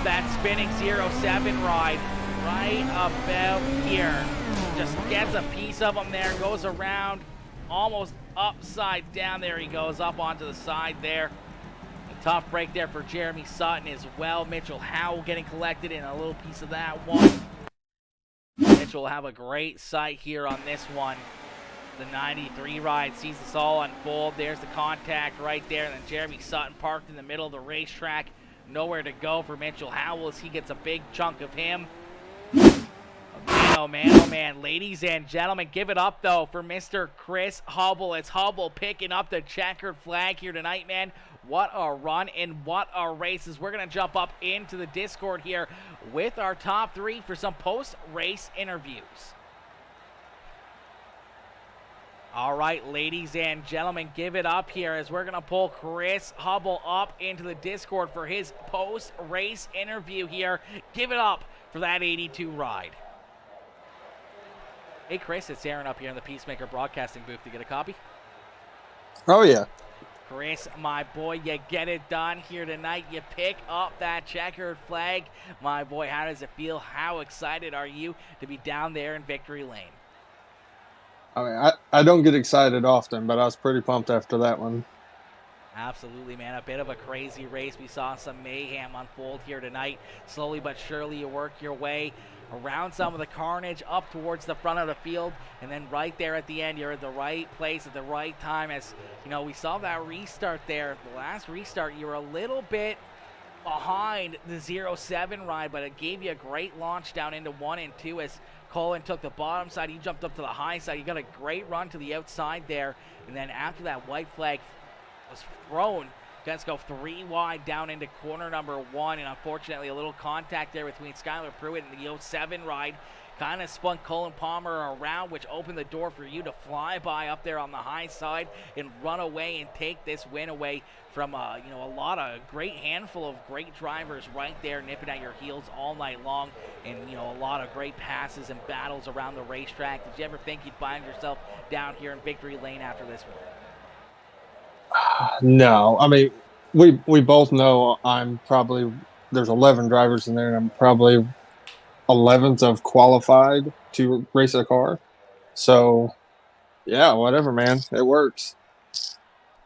That spinning 0-7 ride right about here. Just gets a piece of him there, goes around, almost upside down. There he goes, up onto the side there. A tough break there for Jeremy Sutton as well. Mitchell Howell getting collected in a little piece of that one. Mitchell will have a great sight here on this one. The 93 ride sees this all unfold. There's the contact right there, and then Jeremy Sutton parked in the middle of the racetrack. Nowhere to go for Mitchell Howell as he gets a big chunk of him. Oh man, oh man. Ladies and gentlemen, give it up though for Mr. Chris Hubble. It's Hubble picking up the checkered flag here tonight, man. What a run and what a race. As we're going to jump up into the Discord here with our top 3 for some post-race interviews. All right, ladies and gentlemen, give it up here as we're going to pull Chris Hubble up into the Discord for his post-race interview here. Give it up for that 82 ride. Hey, Chris, it's Aaron up here in the Peacemaker Broadcasting booth to get a copy. Oh, yeah. Chris, my boy, you get it done here tonight. You pick up that checkered flag. My boy, how does it feel? How excited are you to be down there in Victory Lane? I mean, I don't get excited often, but I was pretty pumped after that one. Absolutely, man. A bit of a crazy race. We saw some mayhem unfold here tonight. Slowly but surely you work your way around some of the carnage up towards the front of the field, and then right there at the end you're at the right place at the right time. As you know, we saw that restart there. The last restart you were a little bit behind the 0-7 ride, but it gave you a great launch down into 1 and 2 as Colin took the bottom side. He jumped up to the high side. You got a great run to the outside there, and then after that white flag was thrown, let's go 3 wide down into corner number 1, and unfortunately a little contact there between Skylar Pruitt and the 07 ride kind of spun Colin Palmer around, which opened the door for you to fly by up there on the high side and run away and take this win away from a lot of great handful of great drivers right there nipping at your heels all night long, and a lot of great passes and battles around the racetrack. Did you ever think you'd find yourself down here in Victory Lane after this one? No, I mean, we both know there's 11 drivers in there, and I'm probably 11th of qualified to race a car. So, yeah, whatever, man. It works.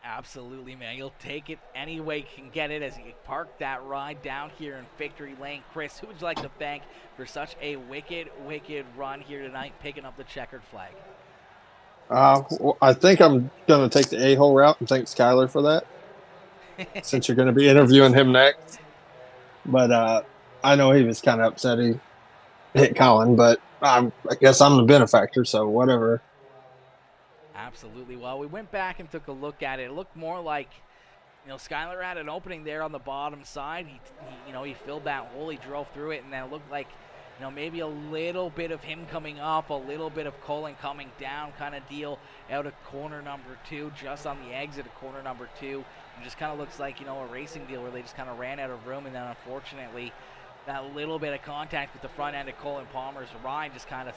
Absolutely, man. You'll take it any way you can get it as you park that ride down here in Victory Lane. Chris, who would you like to thank for such a wicked, wicked run here tonight, picking up the checkered flag? Well, I think I'm going to take the a-hole route and thank Skylar for that, since you're going to be interviewing him next. But I know he was kind of upset he hit Colin, but I guess I'm the benefactor, so whatever. Absolutely. Well, we went back and took a look at it. It looked more like, Skylar had an opening there on the bottom side. He filled that hole, he drove through it, and then it looked like, maybe a little bit of him coming up, a little bit of Colin coming down kind of deal out of corner number 2, just on the exit of corner number 2. It just kind of looks like, a racing deal where they just kind of ran out of room, and then unfortunately that little bit of contact with the front end of Colin Palmer's ride just kind of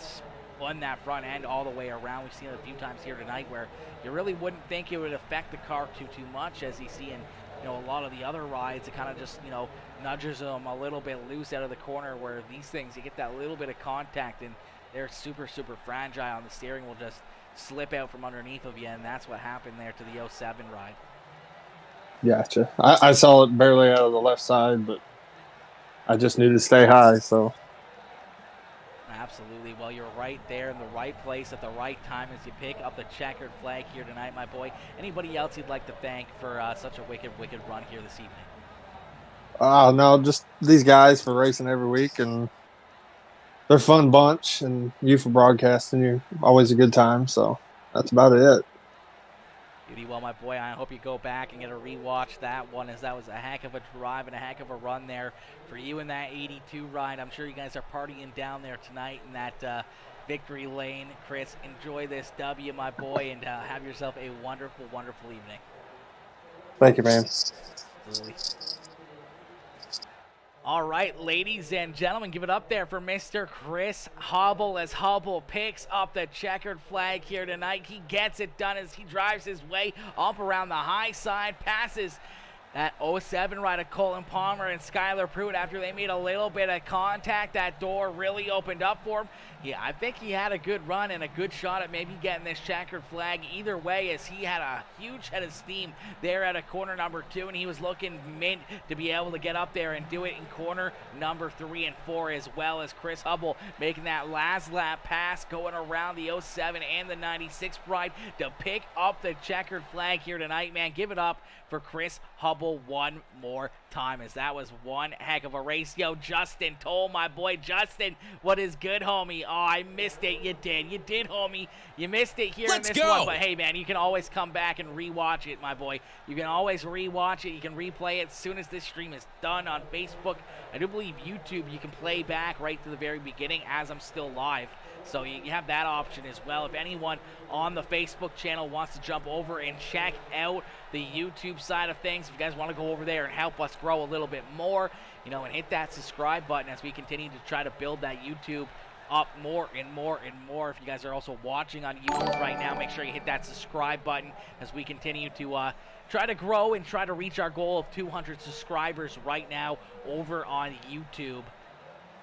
spun that front end all the way around. We've seen it a few times here tonight where you really wouldn't think it would affect the car too much, as you see in a lot of the other rides. It kind of just nudges them a little bit loose out of the corner, where these things you get that little bit of contact and they're super fragile, and the steering will just slip out from underneath of you, and that's what happened there to the 07 ride. Gotcha. I saw it barely out of the left side, but I just need to stay high. So Absolutely. Well, you're right there in the right place at the right time as you pick up the checkered flag here tonight, my boy. Anybody else you'd like to thank for such a wicked run here this evening? no, just these guys for racing every week, and they're a fun bunch, and you for broadcasting. You're always a good time. So that's about it. Beauty. Well, my boy, I hope you go back and get a rewatch that one, as that was a heck of a drive and a heck of a run there for you in that 82 ride. I'm sure you guys are partying down there tonight in that victory lane. Chris, enjoy this W, my boy, and have yourself a wonderful, wonderful evening. Thank you, man. Absolutely. All right, ladies and gentlemen, give it up there for Mr. Chris Hubble as Hubble picks up the checkered flag here tonight. He gets it done as he drives his way up around the high side, passes that 07 ride of Colin Palmer and Skylar Pruitt after they made a little bit of contact. That door really opened up for him. Yeah, I think he had a good run and a good shot at maybe getting this checkered flag either way, as he had a huge head of steam there at a corner number 2, and he was looking mint to be able to get up there and do it in corner number 3 and 4, as well as Chris Hubble making that last lap pass going around the 07 and the 96 ride to pick up the checkered flag here tonight, man. Give it up for Chris Hubble one more time, as that was one heck of a race. Yo, Justin Toll, my boy Justin, what is good, homie? Oh, I missed it. You did, homie. You missed it here in this one, but hey, man, you can always come back and rewatch it, my boy. You can always rewatch it. You can replay it as soon as this stream is done on Facebook. I do believe YouTube you can play back right to the very beginning as I'm still live. So you have that option as well. If anyone on the Facebook channel wants to jump over and check out the YouTube side of things, if you guys want to go over there and help us grow a little bit more, you know, and hit that subscribe button as we continue to try to build that YouTube up more and more and more. If you guys are also watching on YouTube right now, make sure you hit that subscribe button as we continue to try to grow and try to reach our goal of 200 subscribers right now over on YouTube.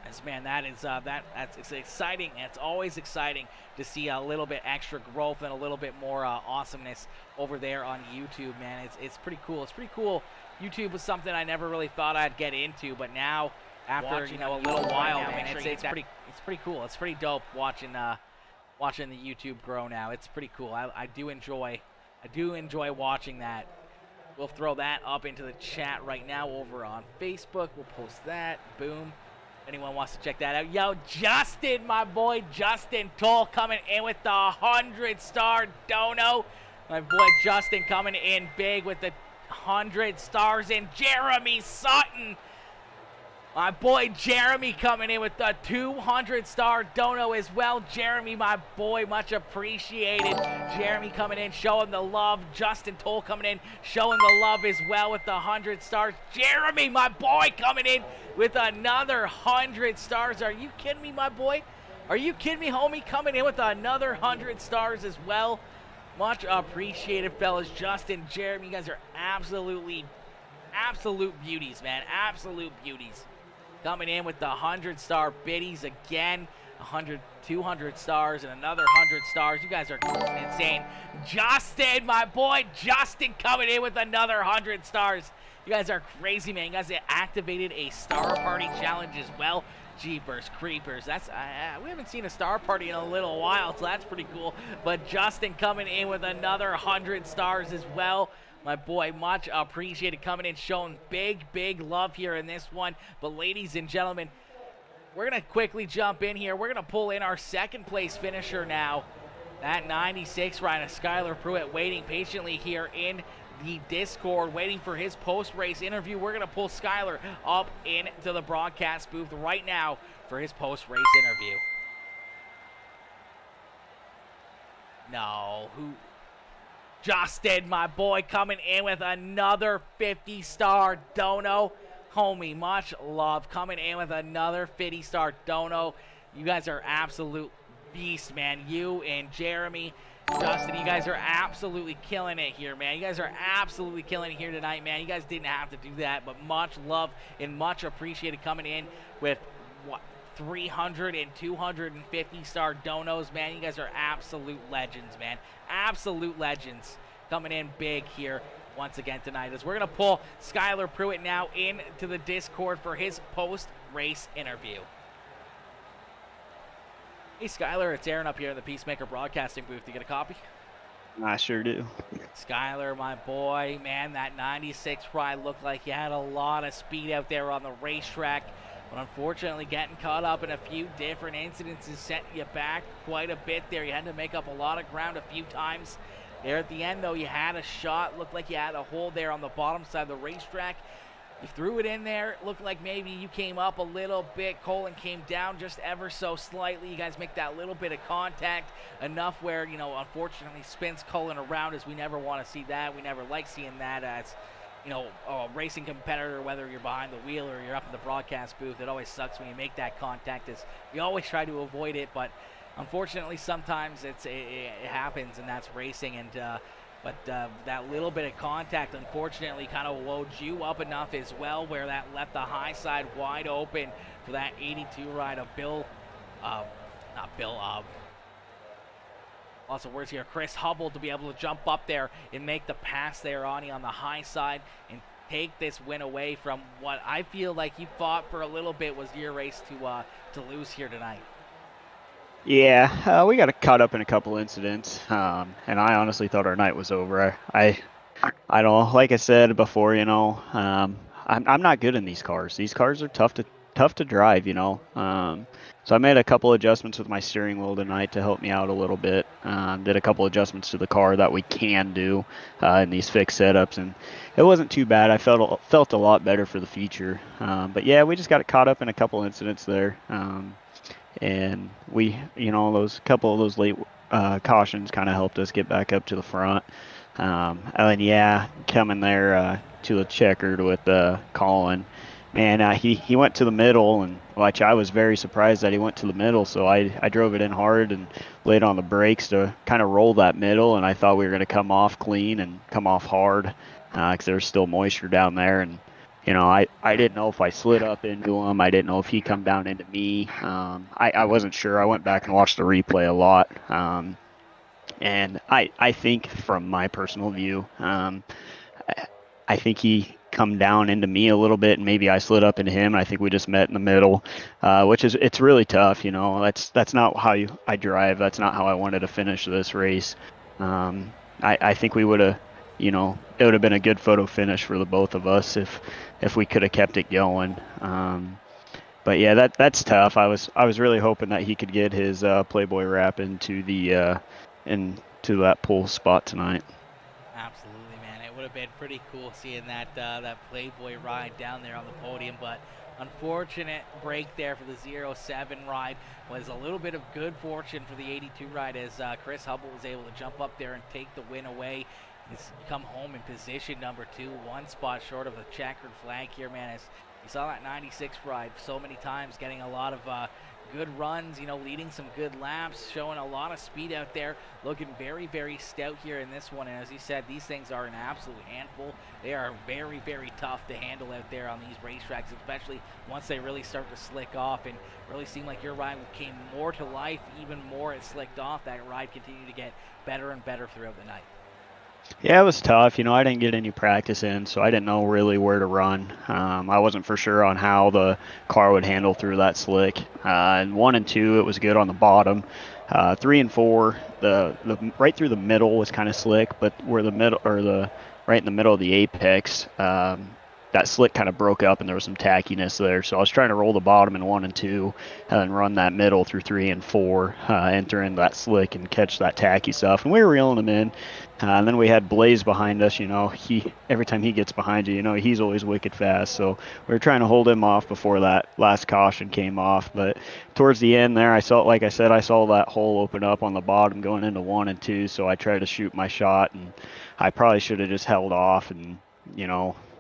As man, that's exciting. It's always exciting to see a little bit extra growth and a little bit more awesomeness over there on YouTube, man. It's pretty cool. It's pretty cool. YouTube was something I never really thought I'd get into, but now after a little while, man, it's pretty cool. It's pretty dope watching the YouTube grow now. It's pretty cool. I do enjoy watching that. We'll throw that up into the chat right now over on Facebook. We'll post that. Boom. Anyone wants to check that out. Yo, Justin, my boy, Justin Toll coming in with the 100-star dono. My boy Justin coming in big with the 100 stars. And Jeremy Sutton, my boy Jeremy coming in with the 200-star dono as well. Jeremy, my boy, much appreciated. Jeremy coming in, showing the love. Justin Toll coming in, showing the love as well with the 100 stars. Jeremy, my boy, coming in with another 100 stars. Are you kidding me, my boy? Are you kidding me, homie? Coming in with another 100 stars as well. Much appreciated, fellas. Justin, Jeremy, you guys are absolute beauties, man. Absolute beauties. Coming in with the 100-star biddies again. 200 stars and another 100 stars. You guys are insane. Justin, my boy, Justin coming in with another 100 stars. You guys are crazy, man. You guys activated a star party challenge as well. Jeepers creepers. That's we haven't seen a star party in a little while, so that's pretty cool. But Justin coming in with another 100 stars as well. My boy, much appreciated, coming in, showing big love here in this one. But ladies and gentlemen, we're going to quickly jump in here. We're going to pull in our second place finisher now. That 96 ride of Skylar Pruitt waiting patiently here in the Discord, waiting for his post-race interview. We're going to pull Skylar up into the broadcast booth right now for his post-race interview. No, who... Justin, my boy, coming in with another 50-star dono. Homie, much love, coming in with another 50-star dono. You guys are absolute beasts, man. You and Jeremy, Justin, you guys are absolutely killing it here, man. You guys are absolutely killing it here tonight, man. You guys didn't have to do that, but much love and much appreciated, coming in with, what, 300 and 250-star donos, man. You guys are absolute legends, man. Absolute legends. Coming in big here once again tonight, as we're going to pull Skylar Pruitt now into the Discord for his post-race interview. Hey, Skylar, it's Aaron up here in the Peacemaker Broadcasting booth. You get a copy? I sure do. Skylar, my boy, man, that 96 ride looked like you had a lot of speed out there on the racetrack, but unfortunately getting caught up in a few different incidents set you back quite a bit there. You had to make up a lot of ground a few times. There at the end, though, you had a shot. Looked like you had a hole there on the bottom side of the racetrack. You threw it in there. It looked like maybe you came up a little bit. Colin came down just ever so slightly. You guys make that little bit of contact enough where, unfortunately spins Colin around, as we never want to see that. We never like seeing that as, a racing competitor, whether you're behind the wheel or you're up in the broadcast booth. It always sucks when you make that contact, as we always try to avoid it, but unfortunately sometimes it happens, and that's racing. And But that little bit of contact, unfortunately, kind of loads you up enough as well, where that left the high side wide open for that 82 ride of lots of words here, Chris Hubble, to be able to jump up there and make the pass there, Ani, on the high side and take this win away from what I feel like you fought for a little bit was your race to lose here tonight. Yeah, we got caught up in a couple incidents, and I honestly thought our night was over. I don't, like I said before, I'm not good in these cars. These cars are tough to drive, So I made a couple adjustments with my steering wheel tonight to help me out a little bit. Did a couple adjustments to the car that we can do in these fixed setups, and it wasn't too bad. I felt a lot better for the future. But yeah, we just got caught up in a couple incidents there. And we, those couple of those late cautions kind of helped us get back up to the front. And yeah, coming there to the checkered with Colin, man, he went to the middle, and I was very surprised that he went to the middle. So I drove it in hard and laid on the brakes to kind of roll that middle, and I thought we were going to come off clean and come off hard because there's still moisture down there. And I didn't know if I slid up into him. I didn't know if he come down into me. I wasn't sure. I went back and watched the replay a lot. And I think from my personal view, I think he come down into me a little bit, and maybe I slid up into him, and I think we just met in the middle, it's really tough. That's not how I drive. That's not how I wanted to finish this race. I think we would have, it would have been a good photo finish for the both of us if we could have kept it going. But yeah, that's tough. I was really hoping that he could get his Playboy wrap into that pole spot tonight. Absolutely, man. It would have been pretty cool seeing that Playboy ride down there on the podium, but unfortunate break there for the 07 ride. Was a little bit of good fortune for the 82 ride, as Chris Hubble was able to jump up there and take the win away. He's come home in position number 2, one spot short of a checkered flag here, man. As you saw that 96 ride so many times, getting a lot of good runs, leading some good laps, showing a lot of speed out there, looking very, very stout here in this one. And as you said, these things are an absolute handful. They are very, very tough to handle out there on these racetracks, especially once they really start to slick off, and really seemed like your ride came more to life. Even more it slicked off. That ride continued to get better and better throughout the night. Yeah, it was tough. I didn't get any practice in, so I didn't know really where to run. I wasn't for sure on how the car would handle through that slick. And 1 and 2, it was good on the bottom. 3 and 4, the right through the middle was kind of slick, but where the middle, or the right in the middle of the apex, that slick kind of broke up and there was some tackiness there. So I was trying to roll the bottom in 1 and 2 and run that middle through 3 and 4, enter in that slick and catch that tacky stuff. And we were reeling them in. And then we had Blaze behind us. Every time he gets behind you, he's always wicked fast. So we were trying to hold him off before that last caution came off. But towards the end there, I saw that hole open up on the bottom going into 1 and 2. So I tried to shoot my shot, and I probably should have just held off and,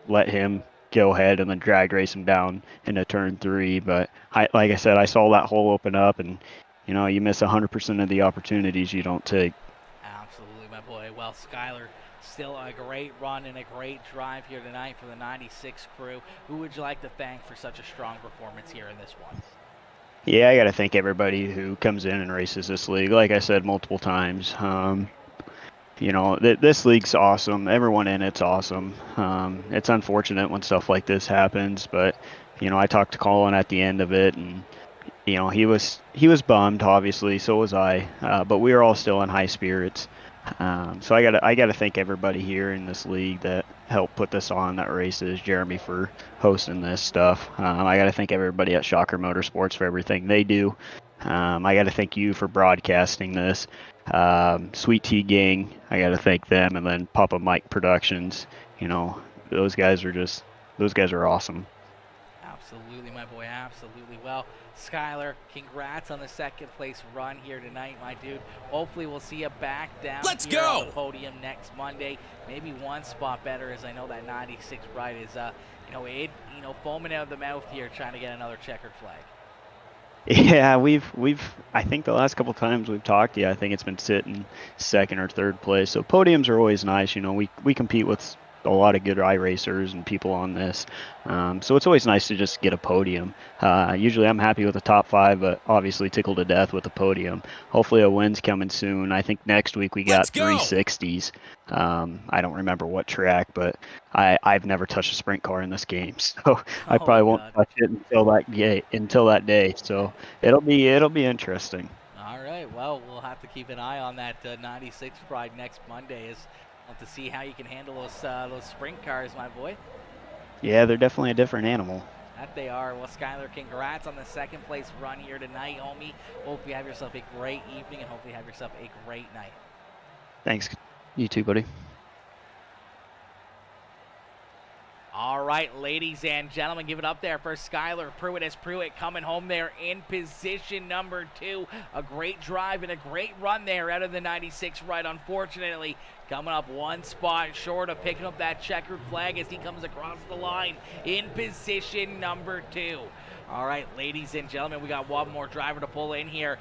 let him go ahead and then drag race him down into turn 3. But like I said, I saw that hole open up, and you miss 100% of the opportunities you don't take. Absolutely, my boy. Well, Skylar, still a great run and a great drive here tonight for the 96 crew. Who would you like to thank for such a strong performance here in this one? Yeah, I got to thank everybody who comes in and races this league. Like I said multiple times, This league's awesome. Everyone in it's awesome. It's unfortunate when stuff like this happens, but I talked to Colin at the end of it, and he was bummed, obviously. So was I, but we were all still in high spirits. So I gotta thank everybody here in this league that helped put this on, that races, Jeremy for hosting this stuff. I gotta thank everybody at Shocker Motorsports for everything they do. I gotta thank you for broadcasting this. Sweet Tea Gang, I gotta thank them, and then Papa Mike Productions. Those guys are awesome. Absolutely, my boy, absolutely. Well, Skyler, congrats on the second place run here tonight, my dude. Hopefully we'll see you back down Let's here go. on the podium next Monday. Maybe one spot better, as I know that 96 ride is, foaming out of the mouth here trying to get another checkered flag. Yeah, I think the last couple times we've talked, I think it's been sitting second or third place. So podiums are always nice. We compete with a lot of good iRacers and people on this. So it's always nice to just get a podium. Usually I'm happy with the top 5, but obviously tickled to death with the podium. Hopefully a win's coming soon. I think next week we got Let's go. 360s. I don't remember what track, but I've never touched a sprint car in this game, so I probably won't touch it until that day. So it'll be interesting. All right, well, we'll have to keep an eye on that 96 ride next Monday to see how you can handle those sprint cars, my boy. Yeah, they're definitely a different animal. That they are. Well, Skyler, congrats on the second place run here tonight, homie. Hope you have yourself a great evening, and hopefully have yourself a great night. Thanks. You too, buddy. All right, ladies and gentlemen, give it up there for Skyler Pruitt as Pruitt coming home there in position number 2. A great drive and a great run there out of the 96 ride. Unfortunately, coming up one spot short of picking up that checkered flag as he comes across the line in position number 2. All right, ladies and gentlemen, we got one more driver to pull in here.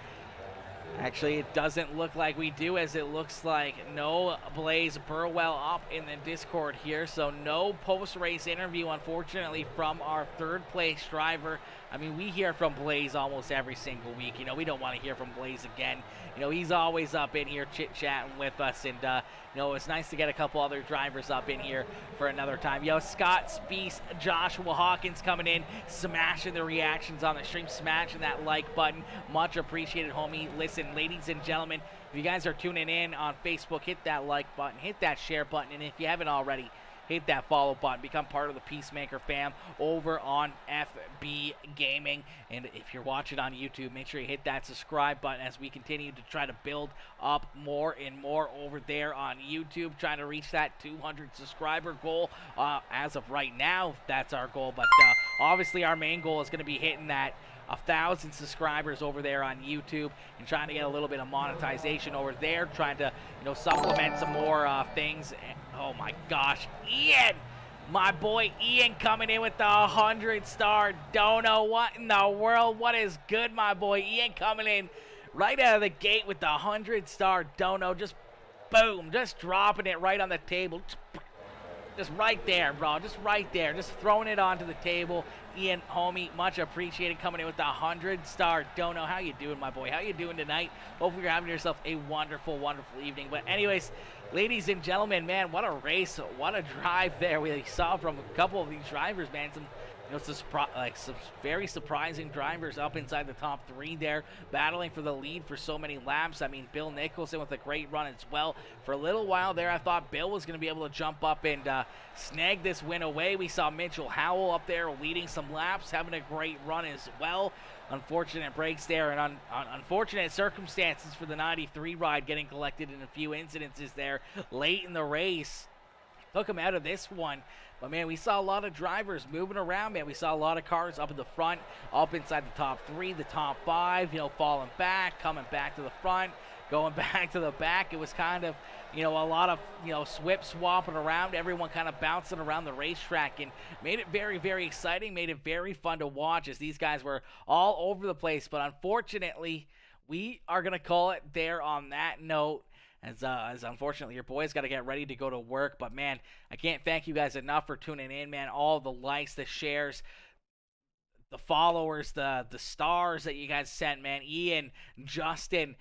Actually, it doesn't look like we do, as it looks like no Blaze Burwell up in the Discord here. So no post-race interview, unfortunately, from our third place driver. I mean, we hear from Blaze almost every single week. We don't want to hear from Blaze again. He's always up in here chit-chatting with us. And, it's nice to get a couple other drivers up in here for another time. Scott Spiess, Joshua Hawkins coming in, smashing the reactions on the stream, smashing that like button. Much appreciated, homie. Listen, ladies and gentlemen, if you guys are tuning in on Facebook, hit that like button, hit that share button, and if you haven't already, hit that follow button. Become part of the Peacemaker fam over on FB Gaming. And if you're watching on YouTube, make sure you hit that subscribe button as we continue to try to build up more and more over there on YouTube, trying to reach that 200 subscriber goal. As of right now, that's our goal. But obviously our main goal is going to be hitting that 1,000 subscribers over there on YouTube and trying to get a little bit of monetization over there, trying to supplement some more things. Oh my gosh, Ian, my boy Ian coming in with the 100-star dono. What in the world? What is good, my boy Ian coming in right out of the gate with the 100-star dono. Just boom, just dropping it right on the table. Just right there, bro. Just right there. Just throwing it onto the table. Ian, homie, much appreciated, coming in with the 100-star dono. How you doing, my boy? How you doing tonight? Hopefully you're having yourself a wonderful, wonderful evening. But anyways, ladies and gentlemen, man, what a race. What a drive there we saw from a couple of these drivers, man. Some some very surprising drivers up inside the top 3 there, battling for the lead for so many laps. I mean, Bill Nicholson with a great run as well. For a little while there, I thought Bill was going to be able to jump up and snag this win away. We saw Mitchell Howell up there leading some laps, having a great run as well. Unfortunate breaks there and unfortunate circumstances for the 93 ride, getting collected in a few incidences there late in the race. Took him out of this one. But, man, we saw a lot of drivers moving around, man. We saw a lot of cars up in the front, up inside the top 3, the top 5, falling back, coming back to the front, going back to the back. It was kind of, a lot of, swip swapping around, everyone kind of bouncing around the racetrack, and made it very, very exciting, made it very fun to watch as these guys were all over the place. But unfortunately, we are going to call it there on that note. As unfortunately your boys got to get ready to go to work. But, man, I can't thank you guys enough for tuning in, man. All the likes, the shares, the followers, the stars that you guys sent, man. Ian, Justin,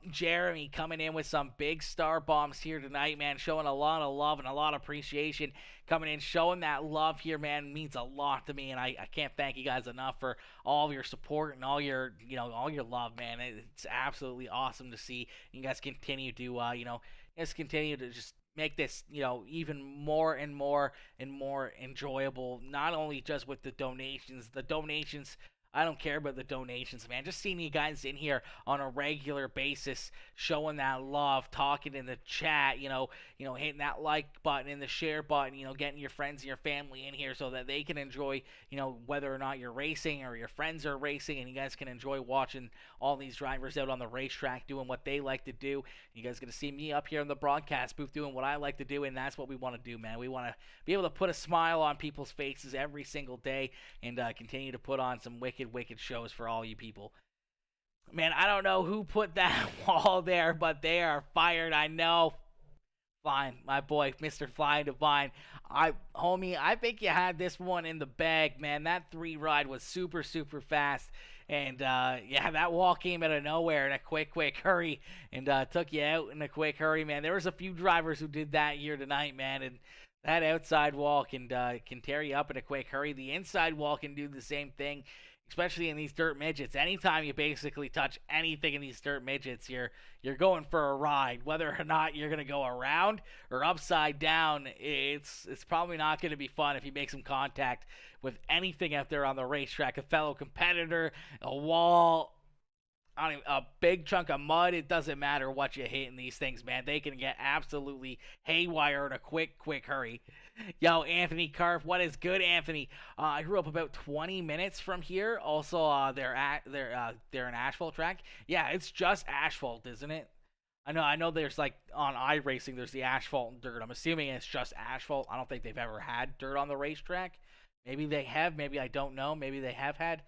Jeremy coming in with some big star bombs here tonight, man, showing a lot of love and a lot of appreciation. Coming in, showing that love here, man, means a lot to me, and I can't thank you guys enough for all of your support and all your, all your love, man. It's absolutely awesome to see. You guys continue to, just continue to just make this, even more and more and more enjoyable. Not only just with the donations. I don't care about the donations, man. Just seeing you guys in here on a regular basis, showing that love, talking in the chat, hitting that like button and the share button, getting your friends and your family in here so that they can enjoy, whether or not you're racing or your friends are racing, and you guys can enjoy watching all these drivers out on the racetrack doing what they like to do. You guys going to see me up here in the broadcast booth doing what I like to do, and that's what we want to do, man. We want to be able to put a smile on people's faces every single day and continue to put on some wicked shows for all you people. Man, I don't know who put that wall there, but they are fired. I know. Fine, my boy, Mr. Flying Divine. Homie, I think you had this one in the bag, man. That 3 ride was super fast. And, yeah, that wall came out of nowhere in a quick hurry and took you out in a quick hurry, man. There was a few drivers who did that here tonight, man, and that outside wall can tear you up in a quick hurry. The inside wall can do the same thing, especially in these dirt midgets. Anytime you basically touch anything in these dirt midgets, you're going for a ride. Whether or not you're gonna go around or upside down, it's probably not gonna be fun if you make some contact with anything out there on the racetrack. A fellow competitor, a wall, a big chunk of mud. It doesn't matter what you hit in these things, man. They can get absolutely haywire in a quick hurry. Yo, Anthony Karf, what is good, Anthony? I grew up about 20 minutes from here. Also, they're an asphalt track. Yeah, it's just asphalt, isn't it? I know. There's like on iRacing, there's the asphalt and dirt. I'm assuming it's just asphalt. I don't think they've ever had dirt on the racetrack. Maybe they have. Maybe I don't know. Maybe they have had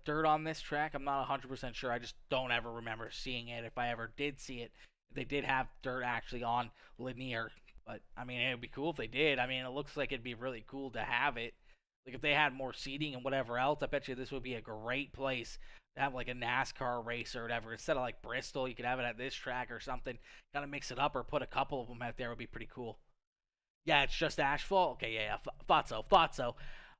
dirt on this track. I'm not 100% sure. I just don't ever remember seeing it. If I ever did see it, they did have dirt actually on Lanier. But, it would be cool if they did. It looks like it'd be really cool to have it. Like, if they had more seating and whatever else, I bet you this would be a great place to have, like, a NASCAR race or whatever. Instead of, like, Bristol, you could have it at this track or something. Kind of mix it up or put a couple of them out there would be pretty cool. Yeah, it's just asphalt? Okay, yeah, thought so.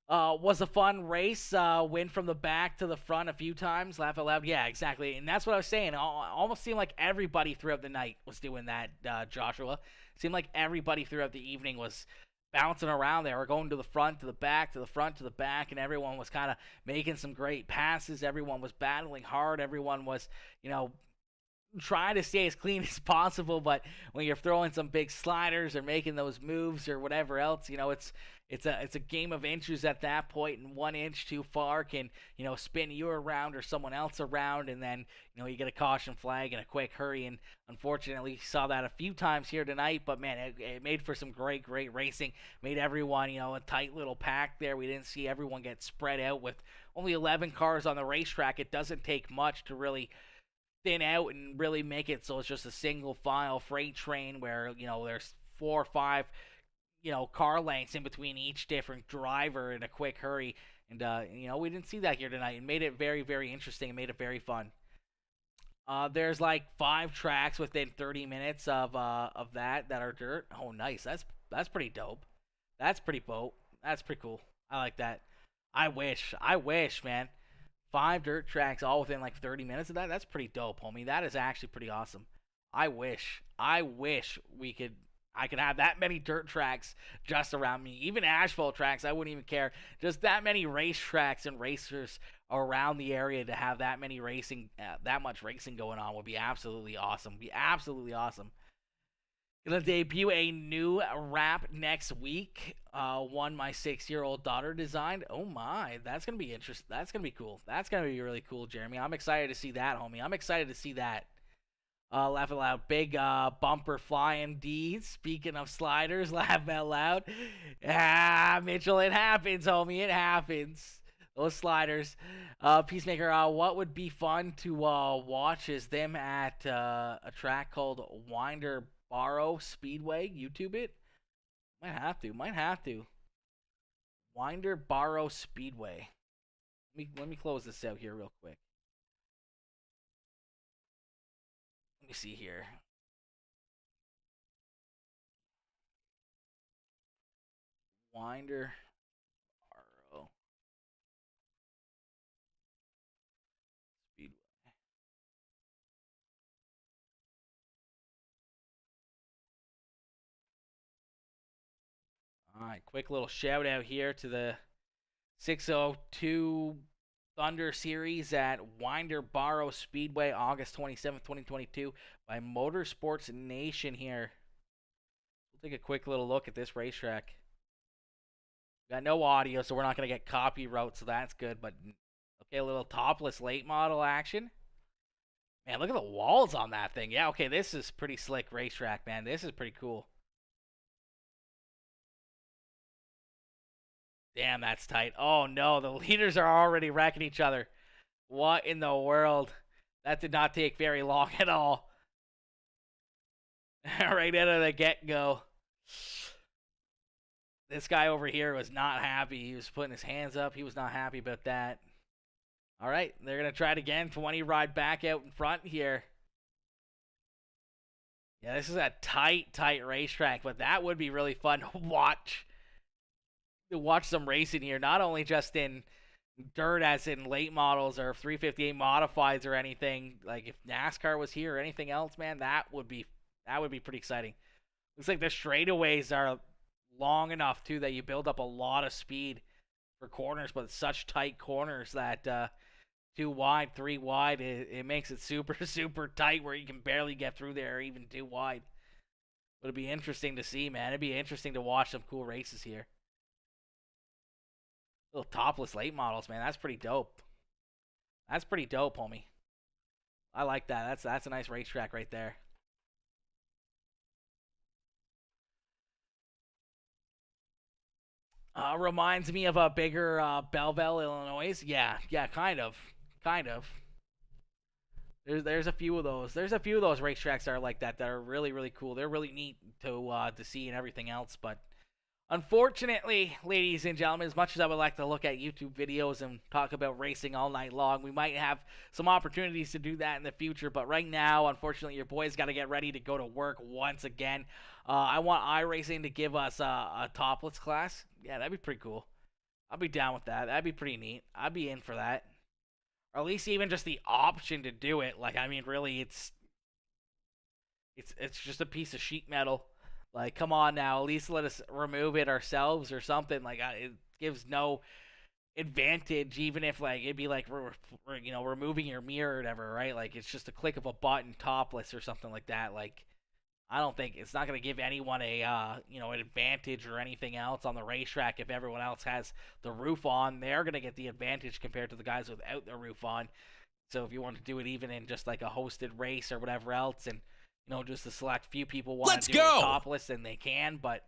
Was a fun race. Win from the back to the front a few times. Laugh out loud. Yeah, exactly. And that's what I was saying. It almost seemed like everybody throughout the night was doing that, Joshua. Seemed like everybody throughout the evening was bouncing around there or going to the front, to the back, to the front, to the back, and everyone was kind of making some great passes. Everyone was battling hard. Everyone was, trying to stay as clean as possible, but when you're throwing some big sliders or making those moves or whatever else, it's a game of inches at that point, and 1 inch too far can spin you around or someone else around, and then you get a caution flag in a quick hurry. And unfortunately saw that a few times here tonight, but man, it made for some great racing. Made everyone a tight little pack there. We didn't see everyone get spread out. With only 11 cars on the racetrack, it doesn't take much to really thin out and really make it so it's just a single file freight train where there's 4 or 5 car lengths in between each different driver in a quick hurry. And we didn't see that here tonight. It made it very interesting. It made it very fun. There's like 5 tracks within 30 minutes of that are dirt. Oh, nice. That's pretty dope. That's pretty cool. I like that. I wish, man. 5 dirt tracks all within like 30 minutes of that. That's pretty dope, homie. That is actually pretty awesome. I wish I could have that many dirt tracks just around me. Even asphalt tracks, I wouldn't even care. Just that many race tracks and racers around the area to have that many that much racing going on would be absolutely awesome. Gonna debut a new wrap next week. One my 6-year-old daughter designed. Oh my, that's gonna be interesting. That's gonna be cool. That's gonna be really cool, Jeremy. I'm excited to see that, homie. I'm excited to see that. Laugh out loud. Big bumper flying D. Speaking of sliders, laugh out loud. Mitchell, it happens, homie. It happens. Those sliders. Peacemaker, what would be fun to watch is them at a track called Winder Barrow Speedway. YouTube it. Might have to. Winder Barrow Speedway. Let me close this out here real quick. see here. Winder Barrow Speedway. All right, quick little shout out here to the 602 Thunder Series at Winder Barrow Speedway, August 27th, 2022, by Motorsports Nation here. We'll take a quick little look at this racetrack. Got no audio, so we're not going to get copyright, so that's good. But, okay, a little topless late model action. Man, look at the walls on that thing. Yeah, okay, this is pretty slick racetrack, man. This is pretty cool. Damn, that's tight. Oh, no, the leaders are already wrecking each other. What in the world? That did not take very long at all. Right out of the get-go. This guy over here was not happy. He was putting his hands up. He was not happy about that. All right, they're going to try it again. 20 ride back out in front here. Yeah, this is a tight racetrack, but that would be really fun to watch. To watch some racing here, not only just in dirt as in late models or 358 modifieds or anything. Like if NASCAR was here or anything else, man, that would be pretty exciting. Looks like the straightaways are long enough too that you build up a lot of speed for corners, but such tight corners that 2 wide, 3 wide, it makes it super tight where you can barely get through there, even 2 wide. But it'd be interesting to see, man. It'd be interesting to watch some cool races here. Little topless late models, man. That's pretty dope. That's pretty dope, homie. I like that. That's a nice racetrack right there. Reminds me of a bigger Belleville, Illinois. Yeah, kind of. There's a few of those. There's a few of those racetracks that are like that are really cool. They're really neat to see and everything else, but unfortunately, ladies and gentlemen, as much as I would like to look at YouTube videos and talk about racing all night long, we might have some opportunities to do that in the future. But right now, unfortunately, your boy's got to get ready to go to work once again. I want iRacing to give us a topless class. Yeah, that'd be pretty cool. I'll be down with that. That'd be pretty neat. I'd be in for that. Or at least even just the option to do it. Like, I mean, really, it's just a piece of sheet metal. Like, come on now, at least let us remove it ourselves or something. Like, it gives no advantage, even if, like, it'd be like, removing your mirror or whatever, right? Like, it's just a click of a button, topless or something like that. Like, I don't think it's not going to give anyone a, an advantage or anything else on the racetrack. If everyone else has the roof on, they're going to get the advantage compared to the guys without the roof on. So if you want to do it even in just like a hosted race or whatever else, and just a select few people want to do it topless, and they can, but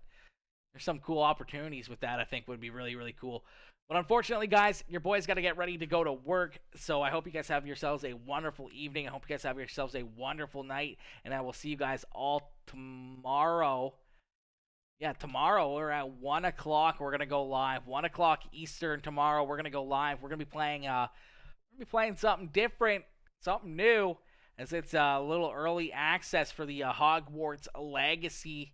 there's some cool opportunities with that I think would be really cool. But unfortunately, guys, your boys got to get ready to go to work, so I hope you guys have yourselves a wonderful evening. I hope you guys have yourselves a wonderful night, and I will see you guys all tomorrow. Yeah, tomorrow we're at 1 o'clock. We're going to go live. 1 o'clock Eastern tomorrow. We're going to go live. We're going to be playing something different, something new, as it's a little early access for the Hogwarts Legacy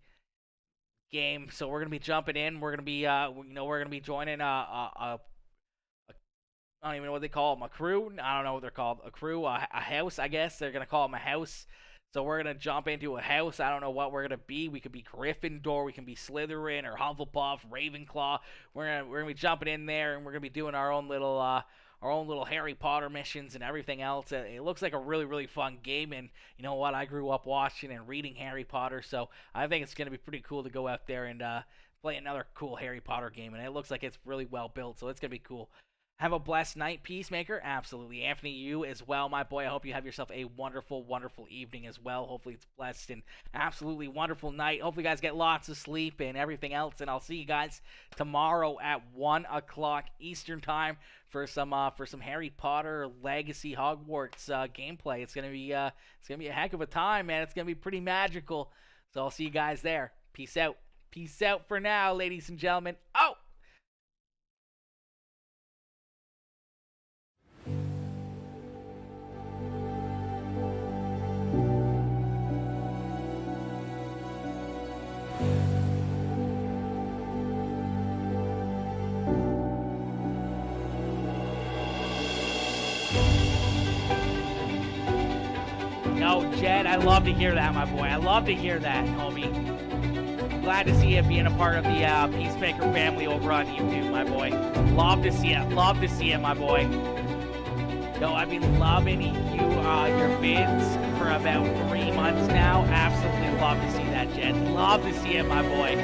game. So we're gonna be jumping in. We're gonna be, we're gonna be joining I don't even know what they call them, a crew. I don't know what they're called. A crew, a house, I guess they're gonna call them a house. So we're gonna jump into a house. I don't know what we're gonna be. We could be Gryffindor, we can be Slytherin or Hufflepuff, Ravenclaw. We're gonna be jumping in there, and we're gonna be doing our own little Harry Potter missions and everything else. It looks like a really fun game, and you know what? I grew up watching and reading Harry Potter, so I think it's going to be pretty cool to go out there and play another cool Harry Potter game, and it looks like it's really well built, so it's going to be cool. Have a blessed night, Peacemaker. Absolutely. Anthony, you as well, my boy. I hope you have yourself a wonderful evening as well. Hopefully it's blessed and absolutely wonderful night. Hopefully you guys get lots of sleep and everything else. And I'll see you guys tomorrow at 1 o'clock Eastern time for some Harry Potter Legacy Hogwarts gameplay. It's gonna be a heck of a time, man. It's gonna be pretty magical. So I'll see you guys there. Peace out. Peace out for now, ladies and gentlemen. Oh! Oh, Jed, I love to hear that, my boy. I love to hear that, homie. Glad to see you being a part of the Peacemaker family over on YouTube, my boy. Love to see it. Love to see it, my boy. Yo, I've been loving your vids for about 3 months now. Absolutely love to see that, Jed. Love to see it, my boy.